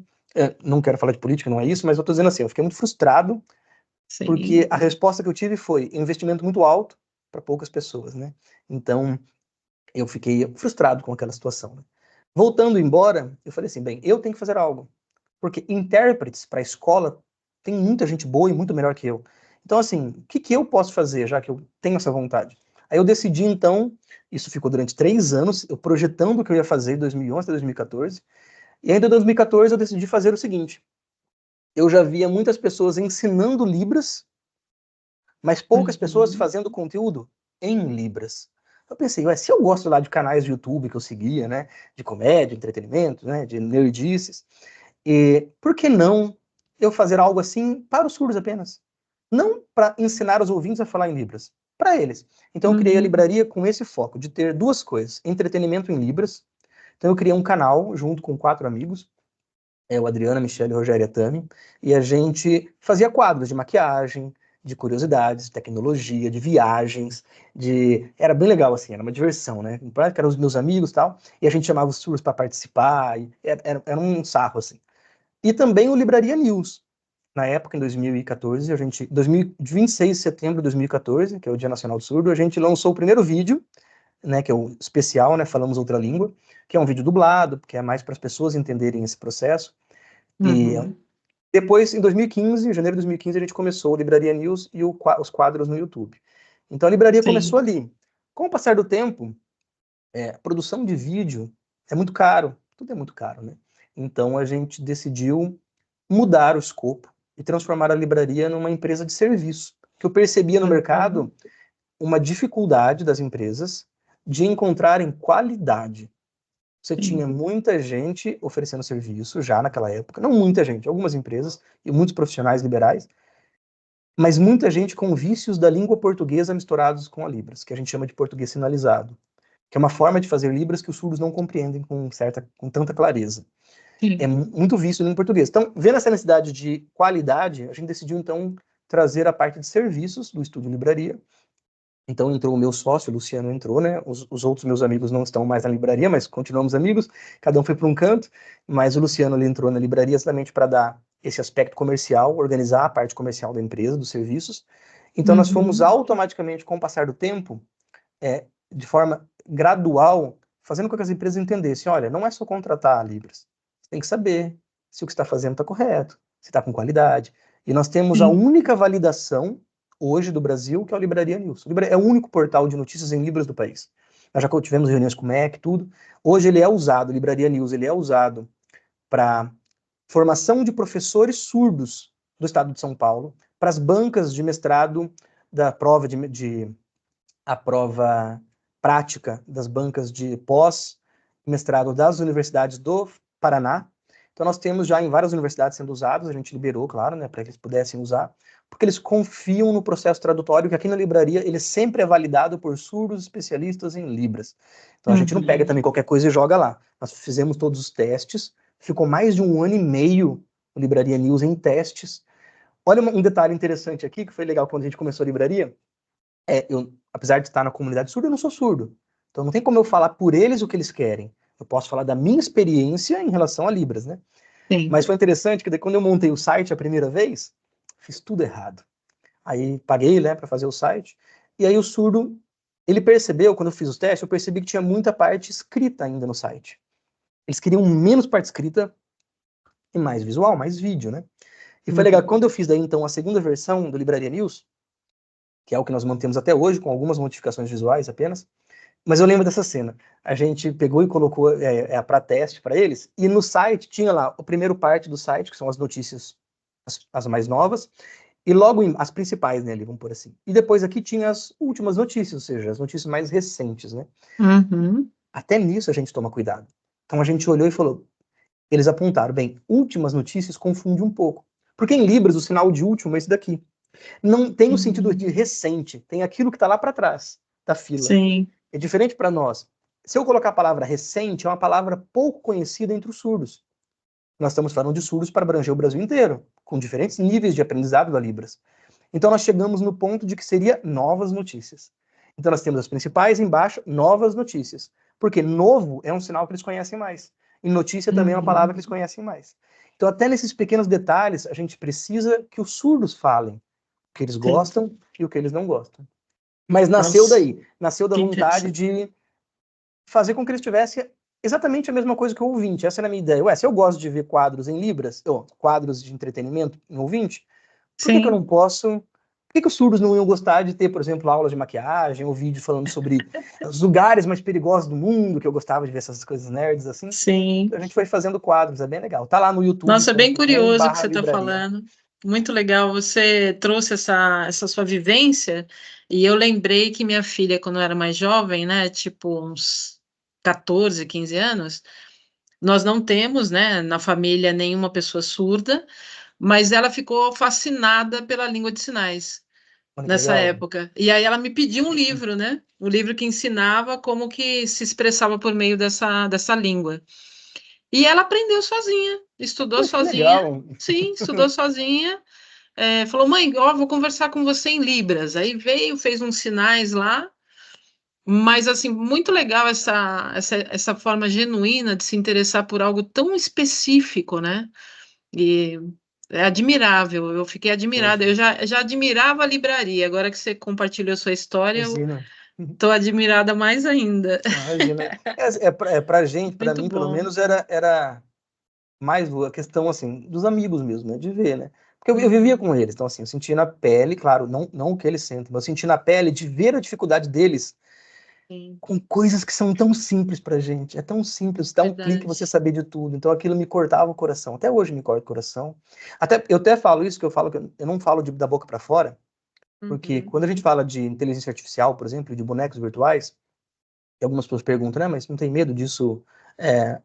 Não quero falar de política, não é isso, mas eu estou dizendo assim, eu fiquei muito frustrado, porque a resposta que eu tive foi investimento muito alto para poucas pessoas, né? Então, eu fiquei frustrado com aquela situação, né? Voltando embora, eu falei assim, bem, eu tenho que fazer algo. Porque intérpretes para a escola tem muita gente boa e muito melhor que eu. Então, assim, o que eu posso fazer, já que eu tenho essa vontade? Aí eu decidi, então, isso ficou durante 3 anos, eu projetando o que eu ia fazer em 2011 até 2014, e ainda em 2014 eu decidi fazer o seguinte, eu já via muitas pessoas ensinando Libras, mas poucas pessoas fazendo conteúdo em Libras. Eu pensei, se eu gosto lá de canais de YouTube que eu seguia, né, de comédia, entretenimento, né, de nerdices, por que não eu fazer algo assim para os surdos apenas? Não para ensinar os ouvintes a falar em Libras, para eles. Então eu criei a livraria com esse foco, de ter duas coisas, entretenimento em Libras. Então eu criei um canal junto com 4 amigos, o Adriano, a Michelle, o Rogério e a Tami, e a gente fazia quadros de maquiagem, de curiosidades, de tecnologia, de viagens, era bem legal, assim, era uma diversão, né? Eram os meus amigos e tal, e a gente chamava os surdos para participar, era um sarro, assim. E também o Livraria News. Na época, em 2014, 26 de setembro de 2014, que é o Dia Nacional do Surdo, a gente lançou o primeiro vídeo, né, que é o especial, né, Falamos Outra Língua, que é um vídeo dublado, que é mais para as pessoas entenderem esse processo. E depois, em 2015, em janeiro de 2015, a gente começou o Livraria News e os quadros no YouTube. Então a livraria começou ali. Com o passar do tempo, a produção de vídeo é muito caro, tudo é muito caro, né? Então a gente decidiu mudar o escopo e transformar a livraria numa empresa de serviço, que eu percebia no mercado uma dificuldade das empresas de encontrarem qualidade. Você tinha muita gente oferecendo serviço já naquela época, não muita gente, algumas empresas e muitos profissionais liberais, mas muita gente com vícios da língua portuguesa misturados com a Libras, que a gente chama de português sinalizado, que é uma forma de fazer Libras que os surdos não compreendem com tanta clareza. É muito vício em português. Então, vendo essa necessidade de qualidade, a gente decidiu, então, trazer a parte de serviços do Estúdio Livraria. Então, entrou o meu sócio, o Luciano entrou, né? Os outros meus amigos não estão mais na livraria, mas continuamos amigos, cada um foi para um canto, mas o Luciano ele entrou na livraria exatamente para dar esse aspecto comercial, organizar a parte comercial da empresa, dos serviços. Então, nós fomos automaticamente, com o passar do tempo, de forma gradual, fazendo com que as empresas entendessem, olha, não é só contratar a Libras, você tem que saber se o que está fazendo está correto, se está com qualidade. E nós temos a única validação hoje do Brasil, que é o Livraria News. É o único portal de notícias em Libras do país. Nós já tivemos reuniões com o MEC, tudo. Hoje ele é usado, o Livraria News, ele é usado para formação de professores surdos do estado de São Paulo, para as bancas de mestrado da prova a prova prática das bancas de pós-mestrado das universidades do Paraná. Então nós temos já em várias universidades sendo usados, a gente liberou, claro, né, para que eles pudessem usar, porque eles confiam no processo tradutório, que aqui na livraria ele sempre é validado por surdos especialistas em Libras. Então a gente não pega também qualquer coisa e joga lá. Nós fizemos todos os testes, ficou mais de 1 ano e meio o Livraria News em testes. Olha um detalhe interessante aqui, que foi legal quando a gente começou a livraria, eu, apesar de estar na comunidade surda, eu não sou surdo. Então não tem como eu falar por eles o que eles querem. Eu posso falar da minha experiência em relação a Libras, né? Sim. Mas foi interessante que daí, quando eu montei o site a primeira vez, fiz tudo errado. Aí paguei, né, para fazer o site. E aí o surdo, ele percebeu, quando eu fiz os testes, eu percebi que tinha muita parte escrita ainda no site. Eles queriam menos parte escrita e mais visual, mais vídeo, né? E foi legal, quando eu fiz daí, então, a segunda versão do Livraria News, que é o que nós mantemos até hoje, com algumas modificações visuais apenas, mas eu lembro dessa cena. A gente pegou e colocou para teste para eles, e no site tinha lá a primeira parte do site, que são as notícias, as mais novas, e logo as principais, né, ali, vamos por assim. E depois aqui tinha as últimas notícias, ou seja, as notícias mais recentes, né? Até nisso a gente toma cuidado. Então a gente olhou e falou, eles apontaram, bem, últimas notícias confunde um pouco. Porque em Libras o sinal de último é esse daqui. Não tem o sentido de recente, tem aquilo que está lá para trás da fila. Sim. É diferente para nós. Se eu colocar a palavra recente, é uma palavra pouco conhecida entre os surdos. Nós estamos falando de surdos para abranger o Brasil inteiro, com diferentes níveis de aprendizado da Libras. Então nós chegamos no ponto de que seria novas notícias. Então nós temos as principais embaixo, novas notícias. Porque novo é um sinal que eles conhecem mais. E notícia também é uma palavra que eles conhecem mais. Então até nesses pequenos detalhes, a gente precisa que os surdos falem o que eles gostam e o que eles não gostam. Mas nasceu daí, nasceu da vontade de fazer com que eles tivessem exatamente a mesma coisa que o ouvinte. Essa era a minha ideia. Se eu gosto de ver quadros em Libras, quadros de entretenimento em ouvinte, por que eu não posso... Por que os surdos não iam gostar de ter, por exemplo, aulas de maquiagem, ou vídeos falando sobre os lugares mais perigosos do mundo, que eu gostava de ver essas coisas nerds assim? Sim. Então a gente foi fazendo quadros, é bem legal. Tá lá no YouTube. Nossa, é bem curioso o que você está falando. Muito legal, você trouxe essa sua vivência, e eu lembrei que minha filha, quando eu era mais jovem, né, tipo uns 14, 15 anos, nós não temos, né, na família nenhuma pessoa surda, mas ela ficou fascinada pela língua de sinais nessa época. E aí ela me pediu um livro, né, um livro que ensinava como que se expressava por meio dessa língua. E ela aprendeu sozinha, estudou sozinha. Legal. Sim, estudou sozinha. Falou, mãe, vou conversar com você em Libras. Aí veio, fez uns sinais lá. Mas, assim, muito legal essa forma genuína de se interessar por algo tão específico, né? E é admirável, eu fiquei admirada. Eu já admirava a livraria, agora que você compartilhou a sua história, eu estou admirada mais ainda. Imagina. Pra gente, para mim, pelo menos, era mais a questão, assim, dos amigos mesmo, né? De ver, né? Porque eu vivia com eles, então, assim, eu senti na pele, claro, não o que eles sentem, mas eu senti na pele de ver a dificuldade deles Sim, com coisas que são tão simples pra gente. É tão simples, dá um clique e você verdade. saber de tudo. Então aquilo me cortava o coração. Até hoje me corta o coração. Eu até falo isso, que eu falo que eu não falo da boca para fora, porque Uhum. quando a gente fala de inteligência artificial, por exemplo, de bonecos virtuais, e algumas pessoas perguntam, né, mas não tem medo disso é,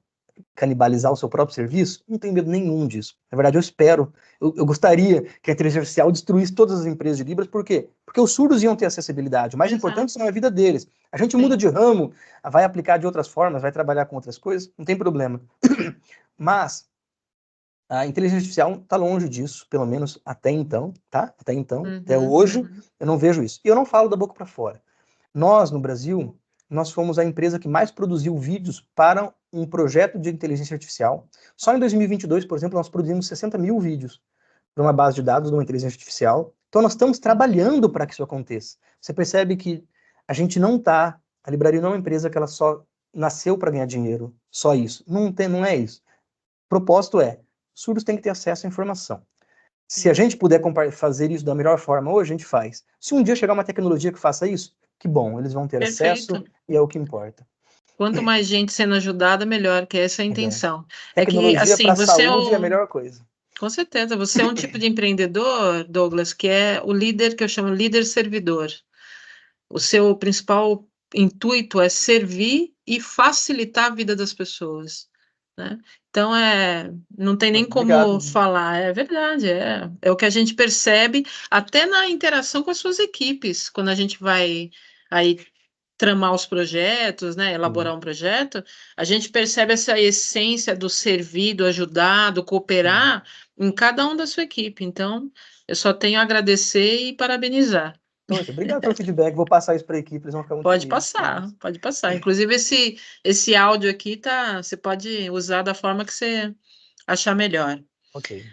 canibalizar o seu próprio serviço? Não tenho medo nenhum disso. Na verdade, eu gostaria que a inteligência artificial destruísse todas as empresas de Libras, por quê? Porque os surdos iam ter acessibilidade. O mais importante Exato, são a vida deles. A gente muda sim. de ramo, vai aplicar de outras formas, vai trabalhar com outras coisas, não tem problema. Mas a inteligência artificial está longe disso, pelo menos até então, tá? Até então, até Uhum, hoje, uhum. eu não vejo isso. E eu não falo da boca para fora. Nós, no Brasil, nós fomos a empresa que mais produziu vídeos para um projeto de inteligência artificial. Só em 2022, por exemplo, nós produzimos 60 mil vídeos para uma base de dados de uma inteligência artificial. Então, nós estamos Sim. trabalhando para que isso aconteça. Você percebe que a gente não está. A livraria não é uma empresa que ela só nasceu para ganhar dinheiro, só isso. Não é isso. O propósito é: surdos têm que ter acesso à informação. Se a Sim. gente puder fazer isso da melhor forma hoje, a gente faz. Se um dia chegar uma tecnologia que faça isso, que bom, eles vão ter acesso Perfeito. e é o que importa. Quanto mais gente sendo ajudada, melhor, que essa é a Melhor. intenção. É que, Tecnologia assim, para a você é saúde é a o. melhor coisa. Com certeza, você é um tipo de empreendedor, Douglas, que é o líder que eu chamo líder servidor. O seu principal intuito é servir e facilitar a vida das pessoas, né? Então, não tem nem Muito como obrigado. falar, é verdade, é o que a gente percebe até na interação com as suas equipes, quando a gente vai aí tramar os projetos, né, Sim. elaborar um projeto, a gente percebe essa essência do servir, do ajudar, do cooperar em cada um da sua equipe. Então, eu só tenho a agradecer e parabenizar. Poxa, obrigado pelo feedback. Vou passar isso para a equipe, eles vão ficar muito Pode felizes com passar, isso. pode passar. Inclusive, esse áudio aqui você pode usar da forma que você achar melhor. Ok.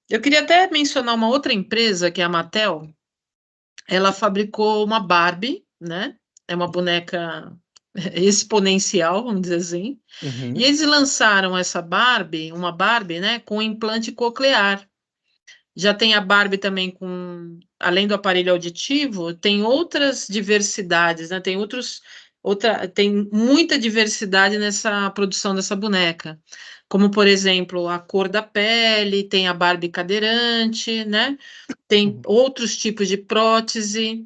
Eu queria até mencionar uma outra empresa, que é a Mattel. Ela fabricou uma Barbie, né? É uma boneca exponencial, vamos dizer assim. E Uhum. eles lançaram essa Barbie, uma Barbie, né, com implante coclear. Já tem a Barbie também com, além do aparelho auditivo, tem outras diversidades, né? Tem muita diversidade nessa produção dessa boneca. Como, por exemplo, a cor da pele, tem a Barbie cadeirante, né? Tem Uhum. outros tipos de prótese.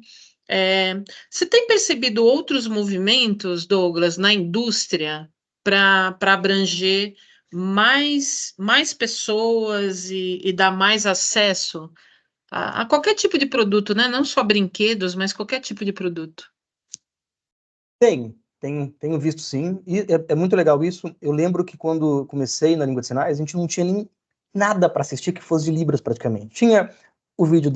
Você tem percebido outros movimentos, Douglas, na indústria para abranger mais pessoas e dar mais acesso a qualquer tipo de produto, né? Não só brinquedos, mas qualquer tipo de produto. Tenho visto sim, e é muito legal isso. Eu lembro que quando comecei na língua de sinais, a gente não tinha nem nada para assistir que fosse de Libras praticamente. Tinha o vídeo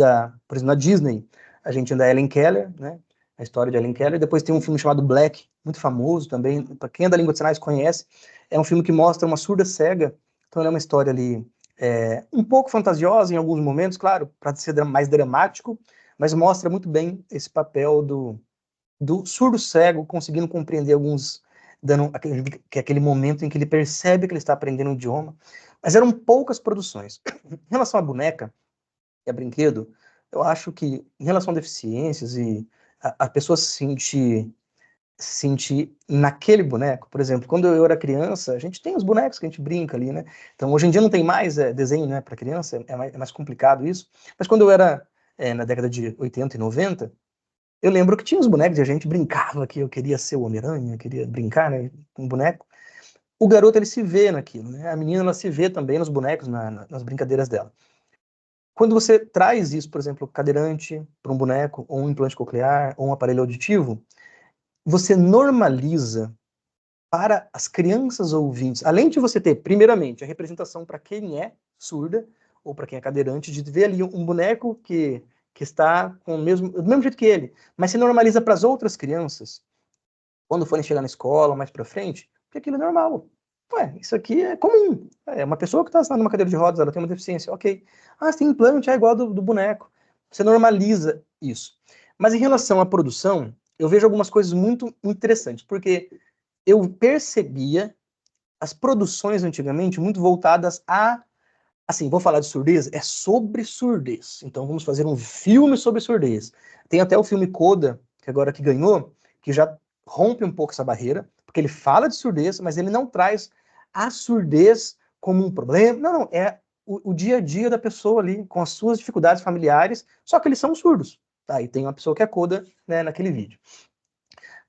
por exemplo, na Disney, a gente tinha da Ellen Keller, né? A história de Ellen Keller. Depois tem um filme chamado Black, muito famoso também, para quem é da língua de sinais conhece. É um filme que mostra uma surda cega, então é uma história ali um pouco fantasiosa em alguns momentos, claro, para ser mais dramático, mas mostra muito bem esse papel do surdo cego conseguindo compreender aquele momento em que ele percebe que ele está aprendendo um idioma. Mas eram poucas produções. Em relação à boneca e a brinquedo, eu acho que em relação a deficiências e a pessoa se sentir naquele boneco, por exemplo, quando eu era criança, a gente tem os bonecos que a gente brinca ali, né? Então, hoje em dia não tem mais desenho, né, para criança, é mais complicado isso. Mas quando eu era na década de 80 e 90, eu lembro que tinha uns bonecos e a gente brincava que eu queria ser o Homem-Aranha, queria brincar, né, com um boneco. O garoto, ele se vê naquilo, né? A menina, ela se vê também nos bonecos, nas brincadeiras dela. Quando você traz isso, por exemplo, cadeirante para um boneco, ou um implante coclear, ou um aparelho auditivo, você normaliza para as crianças ouvintes, além de você ter, primeiramente, a representação para quem é surda, ou para quem é cadeirante, de ver ali um boneco que está do mesmo jeito que ele, mas se normaliza para as outras crianças, quando forem chegar na escola, mais para frente, que aquilo é normal. Ué, isso aqui é comum. É uma pessoa que está numa cadeira de rodas, ela tem uma deficiência, ok. Ah, você tem implante, é igual do boneco. Você normaliza isso. Mas em relação à produção, eu vejo algumas coisas muito interessantes, porque eu percebia as produções antigamente muito voltadas assim, vou falar de surdez, é sobre surdez. Então vamos fazer um filme sobre surdez. Tem até o filme Coda, que agora que ganhou, que já rompe um pouco essa barreira, porque ele fala de surdez, mas ele não traz a surdez como um problema. Não, é o dia a dia da pessoa ali, com as suas dificuldades familiares, só que eles são surdos. Tá? E tem uma pessoa que é coda, né, naquele vídeo.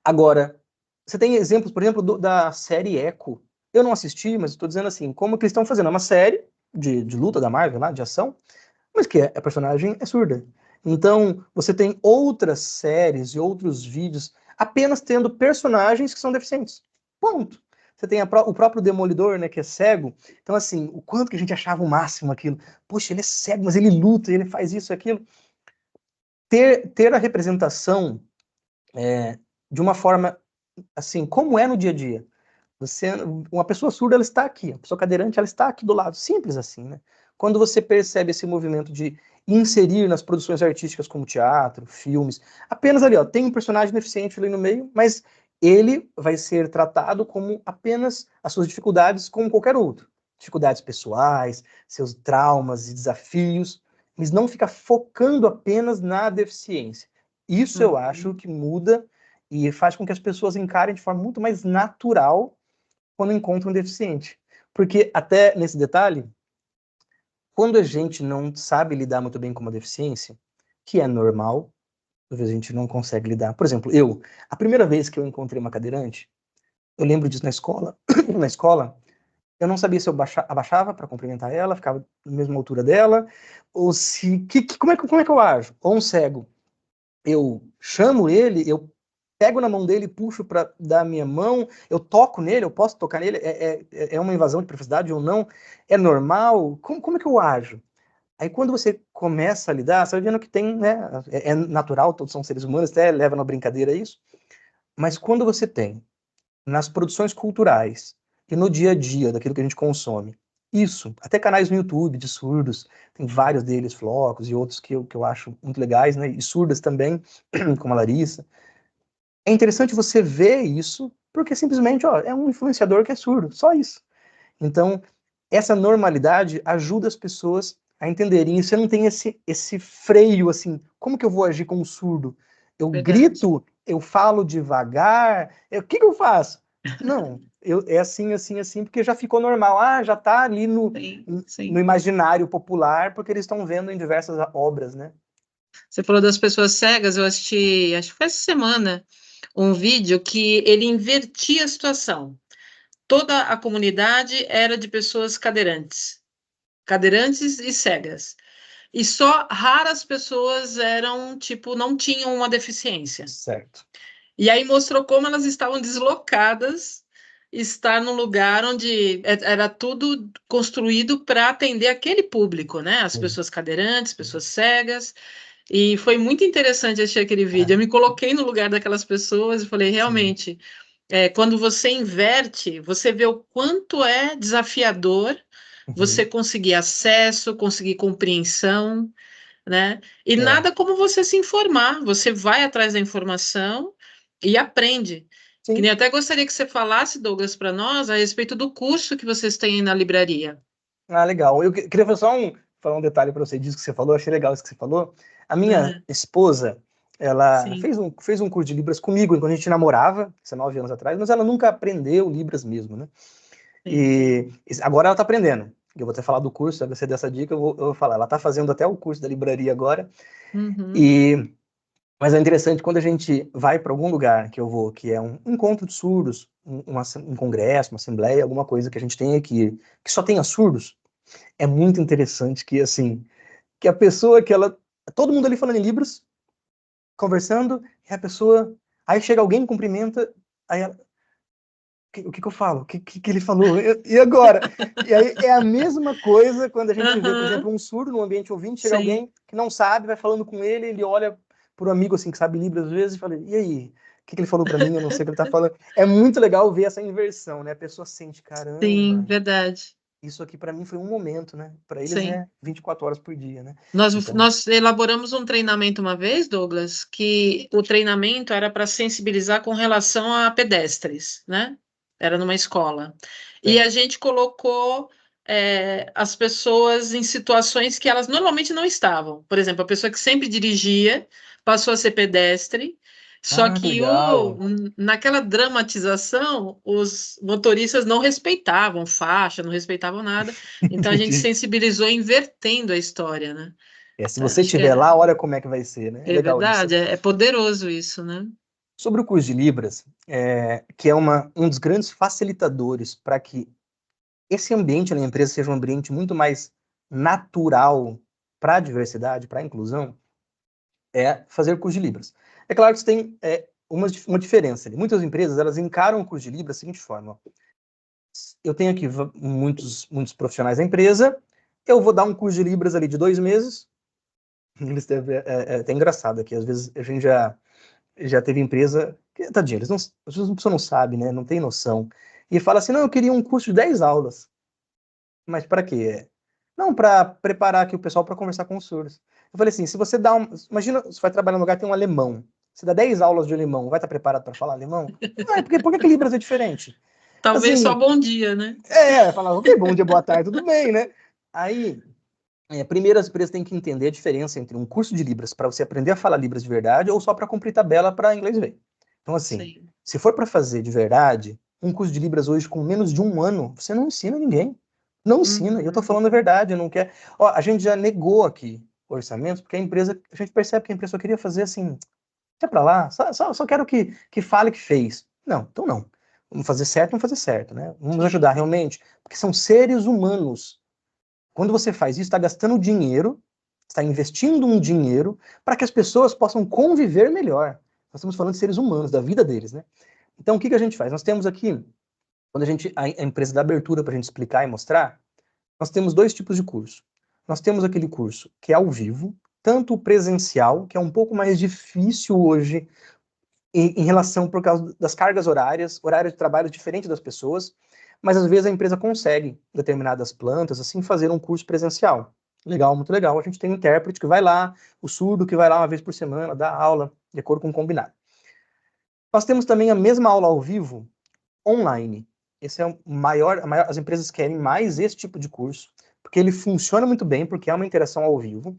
Agora, você tem exemplos, por exemplo, da série Echo. Eu não assisti, mas estou dizendo assim, como que eles estão fazendo? É uma série de luta da Marvel, lá, de ação, mas que a personagem é surda. Então, você tem outras séries e outros vídeos apenas tendo personagens que são deficientes. Ponto. Você tem o próprio Demolidor, né, que é cego. Então, assim, o quanto que a gente achava o máximo aquilo. Poxa, ele é cego, mas ele luta, ele faz isso e aquilo. Ter a representação de uma forma, assim, como é no dia a dia. Uma pessoa surda, ela está aqui. A pessoa cadeirante, ela está aqui do lado. Simples assim, né? Quando você percebe esse movimento de inserir nas produções artísticas como teatro, filmes, apenas ali, ó, tem um personagem deficiente ali no meio, mas ele vai ser tratado como apenas as suas dificuldades, como qualquer outro. Dificuldades pessoais, seus traumas e desafios, mas não fica focando apenas na deficiência. Isso eu acho que muda e faz com que as pessoas encarem de forma muito mais natural quando encontram um deficiente. Porque até nesse detalhe, quando a gente não sabe lidar muito bem com uma deficiência, que é normal, às vezes a gente não consegue lidar. Por exemplo, a primeira vez que eu encontrei uma cadeirante, eu lembro disso na escola, na escola, eu não sabia se eu abaixava para cumprimentar ela, ficava na mesma altura dela, ou se, como é que eu ajo? Ou um cego, eu chamo ele, eu pego na mão dele, puxo para dar a minha mão, eu toco nele, eu posso tocar nele, é uma invasão de privacidade ou não? É normal? Como é que eu ajo? Aí quando você começa a lidar, você vai vendo que tem, né, é natural, todos são seres humanos, até leva na brincadeira isso, mas quando você tem, nas produções culturais e no dia a dia daquilo que a gente consome, isso, até canais no YouTube de surdos, tem vários deles, Flocos e outros que eu acho muito legais, né, e surdas também, como a Larissa, é interessante você ver isso, porque simplesmente, ó, é um influenciador que é surdo, só isso. Então, essa normalidade ajuda as pessoas a entenderem. E você não tem esse freio, assim, como que eu vou agir com um surdo? Eu Verdade. grito, eu falo devagar, o que eu faço? Não, é assim, assim, assim, porque já ficou normal. Ah, já está ali Sim, no sim. imaginário popular, porque eles estão vendo em diversas obras, né? Você falou das pessoas cegas, eu assisti, acho que foi essa semana, um vídeo que ele invertia a situação. Toda a comunidade era de pessoas cadeirantes, cadeirantes e cegas. E só raras pessoas eram, tipo, não tinham uma deficiência. Certo. E aí mostrou como elas estavam deslocadas, estar num lugar onde era tudo construído para atender aquele público, né? As Sim. pessoas cadeirantes, pessoas cegas. E foi muito interessante assistir aquele vídeo. Eu É, me coloquei no lugar daquelas pessoas e falei, sim. realmente, quando você inverte, você vê o quanto é desafiador você Uhum. conseguir acesso, conseguir compreensão, né? E É. nada como você se informar. Você vai atrás da informação e aprende. Que nem Sim. até gostaria que você falasse, Douglas, para nós a respeito do curso que vocês têm na livraria. Ah, legal. Eu queria fazer falar um detalhe para você disso que você falou, achei legal isso que você falou. A minha Uhum. esposa, ela Sim, fez um curso de Libras comigo enquanto a gente namorava, 19 anos atrás, mas ela nunca aprendeu Libras mesmo, né? sim. E agora ela está aprendendo. Eu vou até falar do curso, se você der essa dica, eu vou falar. Ela está fazendo até o curso da livraria agora. Uhum. E mas é interessante quando a gente vai para algum lugar que eu vou, que é um encontro de surdos, um congresso, uma assembleia, alguma coisa que a gente tem aqui, que só tenha surdos, é muito interessante que, assim, que a pessoa que ela. Todo mundo ali falando em Libras, conversando, e a pessoa. Aí chega alguém, cumprimenta, aí ela. O que eu falo? O que ele falou? E agora? E aí é a mesma coisa quando a gente vê, por exemplo, Uhum. um surdo no ambiente ouvinte, chega Sim. alguém que não sabe, vai falando com ele, ele olha para o amigo assim que sabe Libras às vezes e fala: e aí? O que ele falou para mim? Eu não sei o que ele tá falando. É muito legal ver essa inversão, né? A pessoa sente, Sim, caramba, verdade. isso aqui para mim foi um momento, né? Para eles Sim. é 24 horas por dia, né? Nós, Então, nós elaboramos um treinamento uma vez, Douglas, que o treinamento era para sensibilizar com relação a pedestres, né? Era numa escola. E a certo. gente colocou as pessoas em situações que elas normalmente não estavam. Por exemplo, a pessoa que sempre dirigia passou a ser pedestre, Só Que que legal. naquela dramatização, os motoristas não respeitavam faixa, não respeitavam nada. Então a gente Entendi. sensibilizou invertendo a história, né? Se Então, você acho que estiver lá, olha como é que vai ser, né? É é legal isso. verdade, é poderoso isso, né? Sobre o curso de Libras, que é um dos grandes facilitadores para que esse ambiente na empresa seja um ambiente muito mais natural para a diversidade, para a inclusão, é fazer curso de Libras. É claro que isso tem uma diferença ali. Muitas empresas, elas encaram o curso de Libras da seguinte forma: ó, eu tenho aqui muitos profissionais da empresa, eu vou dar um curso de Libras ali de 2 meses. É até engraçado aqui, às vezes a gente já teve empresa que, tadinho, às vezes a pessoa não sabe, né, não tem noção, e fala assim, não, eu queria um curso de 10 aulas. Mas para quê? Não, para preparar aqui o pessoal para conversar com os surdos. Eu falei assim, se você dá imagina, você vai trabalhar num lugar que tem um alemão, você dá 10 aulas de alemão, vai estar preparado para falar alemão? Não, porque por que Libras é diferente? Talvez só Assim, bom dia, né? falar, ok, bom dia, boa tarde, tudo bem, né? Aí, primeiro as empresas têm que entender a diferença entre um curso de Libras para você aprender a falar Libras de verdade ou só para cumprir tabela para inglês ver. Então, assim, Sim. se for para fazer de verdade, um curso de Libras hoje com menos de 1 ano, você não ensina ninguém. Não ensina. E eu tô Uhum. falando a verdade, não quer. Ó, a gente já negou aqui orçamentos, porque a gente percebe que a empresa só queria fazer assim, deixa pra lá, só quero que fale que fez. Não, então não. Vamos fazer certo, vamos fazer certo, né? Vamos ajudar Sim. realmente, porque são seres humanos. Quando você faz isso, está gastando dinheiro, está investindo um dinheiro para que as pessoas possam conviver melhor. Nós estamos falando de seres humanos, da vida deles, né? Então, o que a gente faz? Nós temos aqui, quando a empresa dá abertura para a gente explicar e mostrar, nós temos 2 tipos de curso. Nós temos aquele curso que é ao vivo, tanto o presencial, que é um pouco mais difícil hoje em relação por causa das cargas horárias, horário de trabalho diferente das pessoas, mas às vezes a empresa consegue, determinadas plantas, assim, fazer um curso presencial. Legal, muito legal. A gente tem um intérprete que vai lá, o surdo que vai lá uma vez por semana, dá aula, de acordo com o combinado. Nós temos também a mesma aula ao vivo, online. Esse é as empresas querem mais esse tipo de curso, porque ele funciona muito bem, porque é uma interação ao vivo,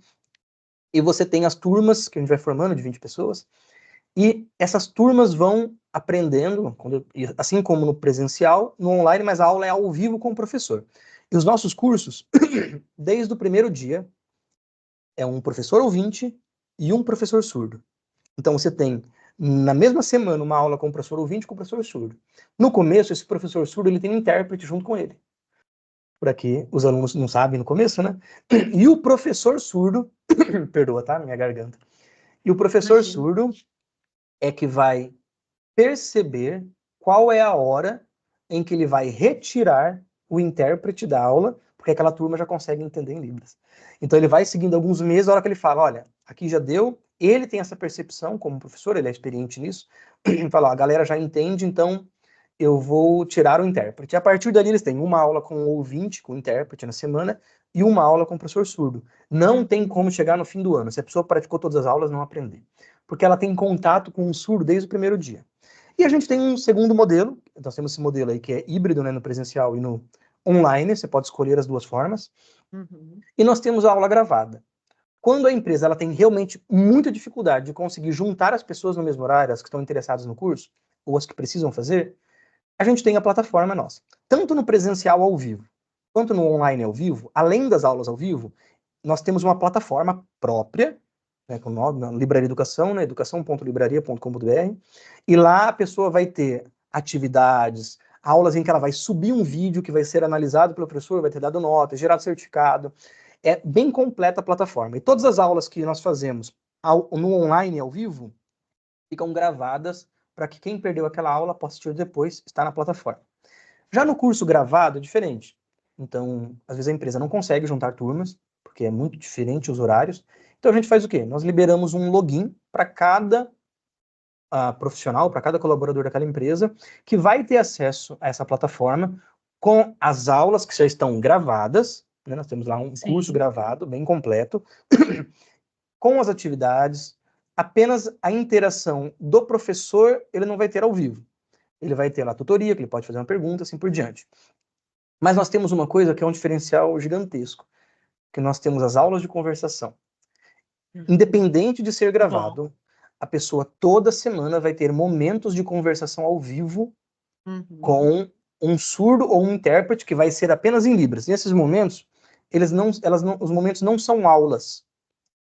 e você tem as turmas que a gente vai formando de 20 pessoas, e essas turmas vão aprendendo, assim como no presencial, no online, mas a aula é ao vivo com o professor. E os nossos cursos, desde o primeiro dia, é um professor ouvinte e um professor surdo. Então você tem, na mesma semana, uma aula com o professor ouvinte e com o professor surdo. No começo, esse professor surdo ele tem um intérprete junto com ele. Por aqui, os alunos não sabem no começo, né? E o professor surdo, perdoa, tá? Minha garganta. E o professor Imagina. surdo é que vai perceber qual é a hora em que ele vai retirar o intérprete da aula, porque aquela turma já consegue entender em Libras. Então ele vai seguindo alguns meses, a hora que ele fala, olha, aqui já deu, ele tem essa percepção como professor, ele é experiente nisso, ele fala, ó, a galera já entende, então eu vou tirar o intérprete. A partir dali eles têm uma aula com o ouvinte, com o intérprete na semana, e uma aula com o professor surdo. Não tem como chegar no fim do ano, se a pessoa praticou todas as aulas, não aprender. Porque ela tem contato com o surdo desde o primeiro dia. E a gente tem um segundo modelo, nós temos esse modelo aí que é híbrido, né, no presencial e no online, você pode escolher as duas formas. Uhum. E nós temos a aula gravada. Quando a empresa ela tem realmente muita dificuldade de conseguir juntar as pessoas no mesmo horário, as que estão interessadas no curso, ou as que precisam fazer, a gente tem a plataforma nossa. Tanto no presencial ao vivo, quanto no online ao vivo, além das aulas ao vivo, nós temos uma plataforma própria, né, com o nome, Livraria Educação, né, educação.libraria.com.br, e lá a pessoa vai ter atividades, aulas em que ela vai subir um vídeo que vai ser analisado pelo professor, vai ter dado nota, gerado certificado. É bem completa a plataforma. E todas as aulas que nós fazemos no online ao vivo ficam gravadas para que quem perdeu aquela aula possa assistir depois, está na plataforma. Já no curso gravado é diferente. Então, às vezes a empresa não consegue juntar turmas, porque é muito diferente os horários. Então a gente faz o quê? Nós liberamos um login para cada profissional, para cada colaborador daquela empresa, que vai ter acesso a essa plataforma com as aulas que já estão gravadas, né? Nós temos lá um curso Sim. gravado, bem completo, com as atividades, apenas a interação do professor ele não vai ter ao vivo. Ele vai ter lá a tutoria, que ele pode fazer uma pergunta, assim por diante. Mas nós temos uma coisa que é um diferencial gigantesco, que nós temos as aulas de conversação. Uhum. Independente de ser Bom. gravado, a pessoa toda semana vai ter momentos de conversação ao vivo com um surdo ou um intérprete que vai ser apenas em Libras. Nesses momentos, os momentos não são aulas.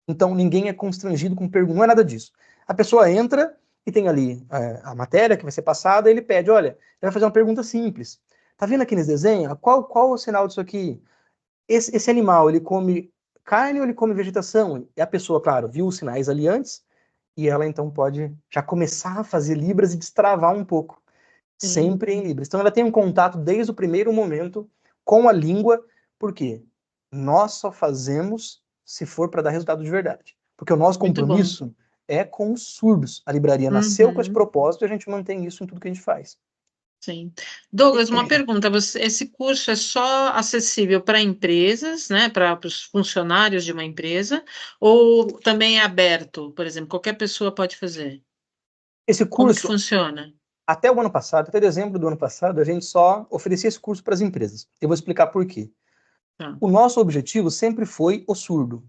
Então, ninguém é constrangido com perguntas, não é nada disso. A pessoa entra e tem ali a matéria que vai ser passada, e ele pede, olha, ele vai fazer uma pergunta simples. Tá vendo aqui nesse desenho? Qual o sinal disso aqui? Esse animal, ele come carne ou ele come vegetação? E a pessoa, claro, viu os sinais ali antes, e ela então pode já começar a fazer Libras e destravar um pouco. Sempre em Libras. Então ela tem um contato desde o primeiro momento com a língua, porque nós só fazemos se for para dar resultado de verdade. Porque o nosso Muito bom. compromisso é com os surdos. A livraria nasceu com esse propósito e a gente mantém isso em tudo que a gente faz. Sim. Douglas, uma pergunta: esse curso é só acessível para empresas, né, para os funcionários de uma empresa, ou também é aberto? Por exemplo, qualquer pessoa pode fazer? Esse Como que curso, funciona? até o ano passado, até dezembro do ano passado, a gente só oferecia esse curso para as empresas. Eu vou explicar por quê. Tá. O nosso objetivo sempre foi o surdo.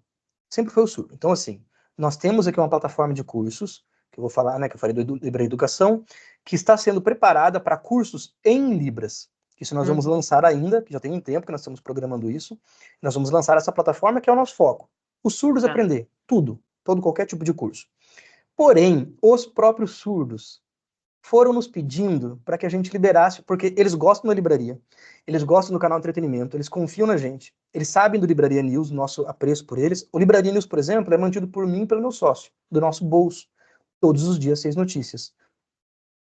Sempre foi o surdo. Então, assim, nós temos aqui uma plataforma de cursos, que eu vou falar, né, que eu falei do Libra Educação, que está sendo preparada para cursos em Libras. Isso nós vamos lançar ainda, que já tem um tempo que nós estamos programando isso. Nós vamos lançar essa plataforma que é o nosso foco. Os surdos Tá. aprender tudo, qualquer tipo de curso. Porém, os próprios surdos foram nos pedindo para que a gente liberasse, porque eles gostam da livraria, eles gostam do canal de entretenimento, eles confiam na gente, eles sabem do Livraria News, nosso apreço por eles. O Livraria News, por exemplo, é mantido por mim e pelo meu sócio, do nosso bolso, todos os dias 6 notícias.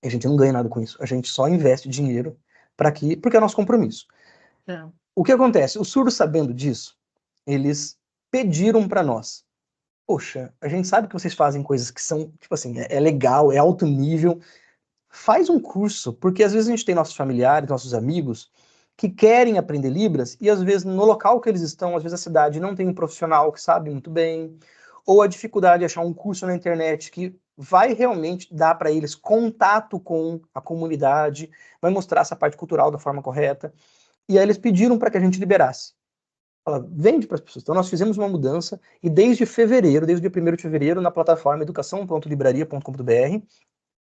A gente não ganha nada com isso, a gente só investe dinheiro porque é nosso compromisso. Tá. O que acontece? Os surdos, sabendo disso, eles pediram para nós: poxa, a gente sabe que vocês fazem coisas que são, tipo assim, é legal, é alto nível, faz um curso, porque às vezes a gente tem nossos familiares, nossos amigos, que querem aprender Libras, e às vezes no local que eles estão, às vezes a cidade não tem um profissional que sabe muito bem, ou a dificuldade de achar um curso na internet que vai realmente dar para eles contato com a comunidade, vai mostrar essa parte cultural da forma correta. E aí eles pediram para que a gente liberasse. Fala, vende para as pessoas. Então nós fizemos uma mudança, e desde fevereiro, desde o dia 1º de fevereiro, na plataforma educação.libraria.com.br,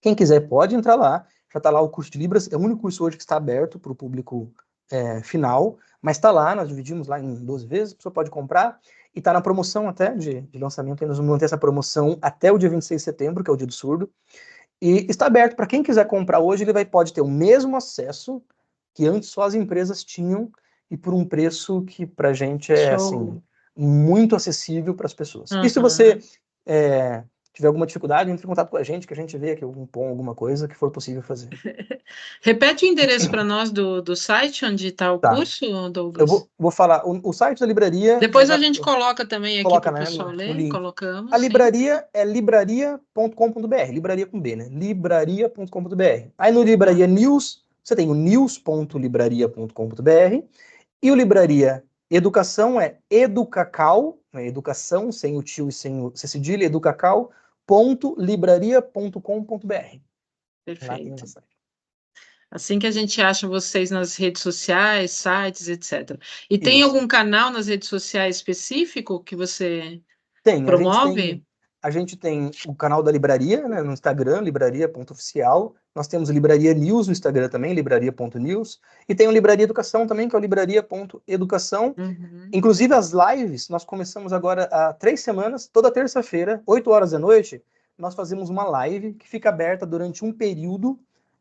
quem quiser pode entrar lá, já está lá o curso de Libras, é o único curso hoje que está aberto para o público final, mas está lá, nós dividimos lá em 12 vezes, a pessoa pode comprar, e está na promoção até de lançamento, nós vamos manter essa promoção até o dia 26 de setembro, que é o dia do surdo, e está aberto para quem quiser comprar hoje, ele pode ter o mesmo acesso que antes só as empresas tinham, e por um preço que para a gente é assim, muito acessível para as pessoas. E se você tiver alguma dificuldade, entre em contato com a gente, que a gente vê aqui alguma coisa que for possível fazer. Repete o endereço para nós do site onde está o Tá. curso, Eu Douglas? vou falar, o site da livraria, Depois a gente coloca também aqui coloca, para o né, pessoal no ler, link. A colocamos, sim. livraria é libraria.com.br, livraria com B, né? Libraria.com.br. Aí no Livraria News, você tem o news.libraria.com.br, e o Livraria Educação é educacal, né, educação, sem o tio e sem o cedilha, educacal.libraria.com.br. Lá tem o Perfeito. site. Assim que a gente acha vocês nas redes sociais, sites, etc. E tem Isso. algum canal nas redes sociais específico que você Tem, promove? a gente tem o canal da livraria, né, no Instagram, livraria.oficial. Nós temos Livraria News no Instagram também, livraria.news. E tem o Livraria Educação também, que é o livraria.educação. Inclusive as lives, nós começamos agora há 3 semanas, toda terça-feira, 8 horas da noite, nós fazemos uma live que fica aberta durante um período,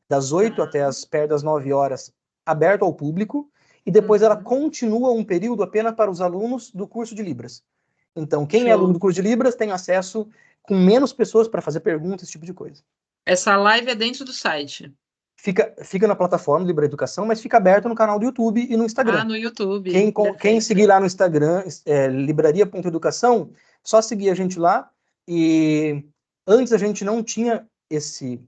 das 8 até perto das 9 horas, aberto ao público, e depois ela continua um período apenas para os alunos do curso de Libras. Então, quem é aluno do curso de Libras tem acesso com menos pessoas para fazer perguntas, esse tipo de coisa. Essa live é dentro do site? Fica na plataforma Libra Educação, mas fica aberto no canal do YouTube e no Instagram. Ah, no YouTube. Quem seguir lá no Instagram, livraria.educação, só seguir a gente lá. E antes a gente não tinha esse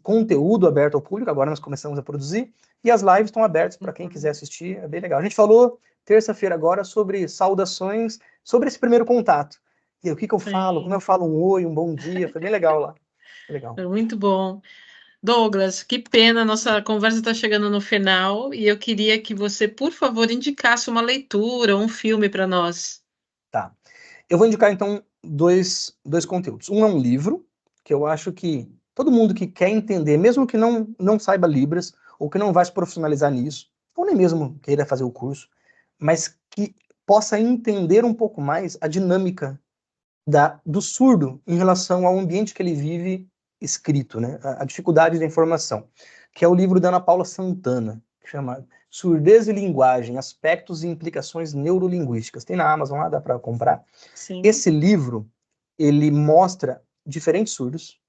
conteúdo aberto ao público, agora nós começamos a produzir, e as lives estão abertas para quem quiser assistir, é bem legal. A gente falou terça-feira agora sobre saudações, sobre esse primeiro contato. E o que eu falo, como eu falo um oi, um bom dia, foi bem legal lá. Legal. Muito bom. Douglas, que pena, nossa conversa está chegando no final e eu queria que você, por favor, indicasse uma leitura, um filme para nós. Tá. Eu vou indicar, então, dois conteúdos. Um é um livro, que eu acho que todo mundo que quer entender, mesmo que não saiba Libras, ou que não vai se profissionalizar nisso, ou nem mesmo queira fazer o curso, mas que possa entender um pouco mais a dinâmica do surdo em relação ao ambiente que ele vive escrito, né? A dificuldade da informação, que é o livro da Ana Paula Santana, que chama Surdez e Linguagem, Aspectos e Implicações Neurolinguísticas. Tem na Amazon lá, dá para comprar. Sim. Esse livro, ele mostra diferentes surdos,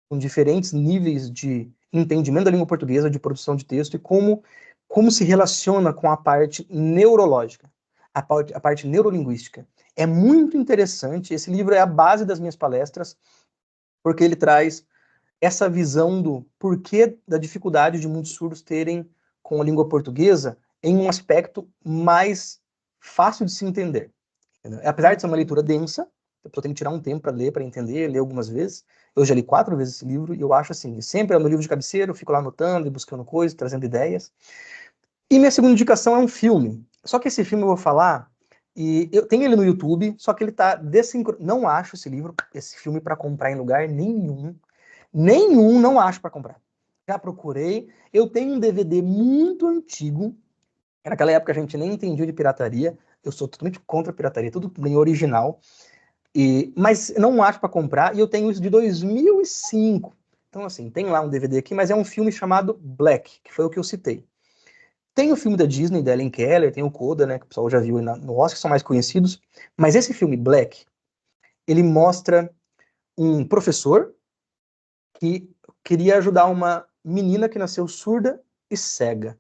com diferentes níveis de entendimento da língua portuguesa, de produção de texto, e como se relaciona com a parte neurológica, a parte neurolinguística. É muito interessante, esse livro é a base das minhas palestras, porque ele traz essa visão do porquê da dificuldade de muitos surdos terem com a língua portuguesa em um aspecto mais fácil de se entender. Apesar de ser uma leitura densa, a pessoa tem que tirar um tempo para ler, para entender, ler algumas vezes. Eu já li 4 vezes esse livro e eu acho assim, sempre é no livro de cabeceira, eu fico lá anotando e buscando coisas, trazendo ideias. E minha segunda indicação é um filme. Só que esse filme eu vou falar, e eu tenho ele no YouTube, só que ele tá desincronizado. Não acho esse filme para comprar em lugar nenhum. Nenhum não acho para comprar. Já procurei. Eu tenho um DVD muito antigo. Naquela época a gente nem entendia de pirataria. Eu sou totalmente contra a pirataria, tudo bem original. Mas não acho para comprar, e eu tenho isso de 2005. Então, assim, tem lá um DVD aqui, mas é um filme chamado Black, que foi o que eu citei. Tem o filme da Disney, da Ellen Keller, tem o Coda, né, que o pessoal já viu no Oscar, que são mais conhecidos. Mas esse filme Black, ele mostra um professor que queria ajudar uma menina que nasceu surda e cega.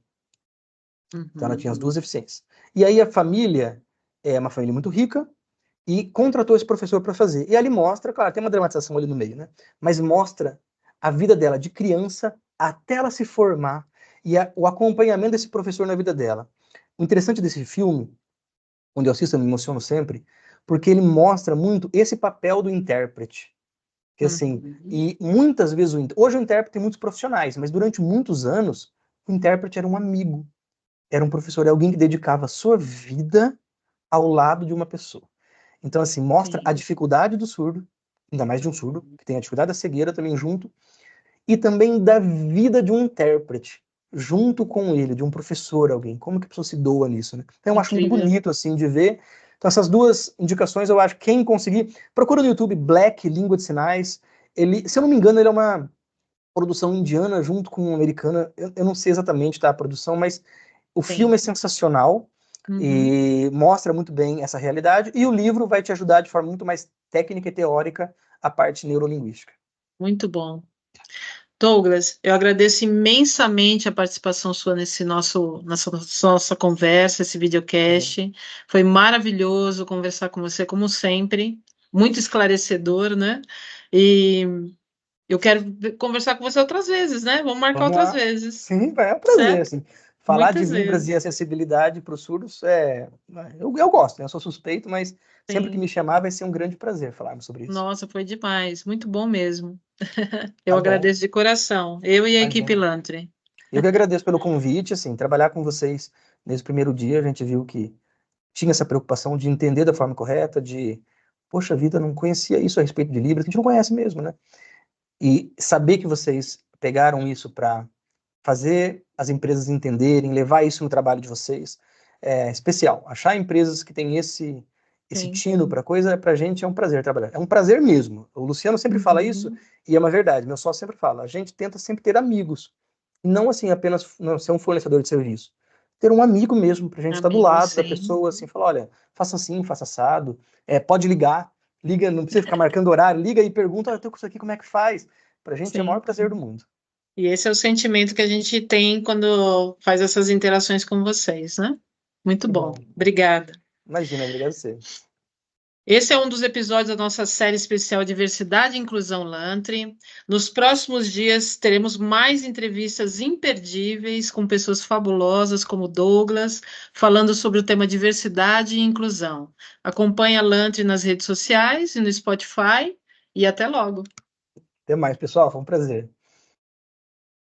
Então ela tinha as duas deficiências. E aí a família é uma família muito rica, e contratou esse professor para fazer. E ali mostra, claro, tem uma dramatização ali no meio, né? Mas mostra a vida dela de criança até ela se formar e o acompanhamento desse professor na vida dela. O interessante desse filme, onde eu assisto eu me emociono sempre, porque ele mostra muito esse papel do intérprete. Que assim, e muitas vezes hoje o intérprete tem muitos profissionais, mas durante muitos anos o intérprete era um amigo, era um professor, é alguém que dedicava a sua vida ao lado de uma pessoa. Então, assim, mostra a dificuldade do surdo, ainda mais de um surdo, que tem a dificuldade da cegueira também junto, e também da vida de um intérprete, junto com ele, de um professor, alguém. Como que a pessoa se doa nisso, né? Então, eu acho muito bonito, assim, de ver. Então, essas duas indicações, eu acho que quem conseguir... Procura no YouTube Black, Língua de Sinais. Ele, se eu não me engano, ele é uma produção indiana junto com uma americana. Eu não sei exatamente, tá, a produção, mas o filme é sensacional. E mostra muito bem essa realidade, e o livro vai te ajudar de forma muito mais técnica e teórica a parte neurolinguística. Muito bom. Douglas, eu agradeço imensamente a participação sua nessa nossa conversa, esse videocast. Foi maravilhoso conversar com você, como sempre, muito esclarecedor, né? E eu quero conversar com você outras vezes, né? Vamos marcar outras vezes. Sim, é um prazer, certo? assim. Falar Muitas de Libras vezes. e acessibilidade para os surdos eu gosto, né? Eu sou suspeito, mas sempre que me chamar vai ser um grande prazer falarmos sobre isso. Nossa, foi demais. Muito bom mesmo. Eu Tá bom. agradeço de coração. Eu e a equipe Imagina. Lantry. Eu que agradeço pelo convite, assim, trabalhar com vocês nesse primeiro dia, a gente viu que tinha essa preocupação de entender da forma correta, poxa vida, não conhecia isso a respeito de Libras, que a gente não conhece mesmo, né? E saber que vocês pegaram isso para fazer as empresas entenderem, levar isso no trabalho de vocês, é especial. Achar empresas que têm esse tino para coisa, para a gente é um prazer trabalhar. É um prazer mesmo. O Luciano sempre fala isso, e é uma verdade. Meu sócio sempre fala, a gente tenta sempre ter amigos, e não assim apenas não, ser um fornecedor de serviço. Ter um amigo mesmo, para a gente estar do lado da pessoa, assim, falar, olha, faça assim, faça assado, pode ligar, liga, não precisa ficar marcando horário, liga e pergunta, eu tô com isso aqui, como é que faz? Para a gente é o maior prazer do mundo. E esse é o sentimento que a gente tem quando faz essas interações com vocês, né? Muito bom. Obrigada. Imagina, obrigado a você. Esse é um dos episódios da nossa série especial Diversidade e Inclusão Lantry. Nos próximos dias teremos mais entrevistas imperdíveis com pessoas fabulosas como Douglas, falando sobre o tema diversidade e inclusão. Acompanhe a Lantry nas redes sociais e no Spotify e até logo. Até mais, pessoal. Foi um prazer.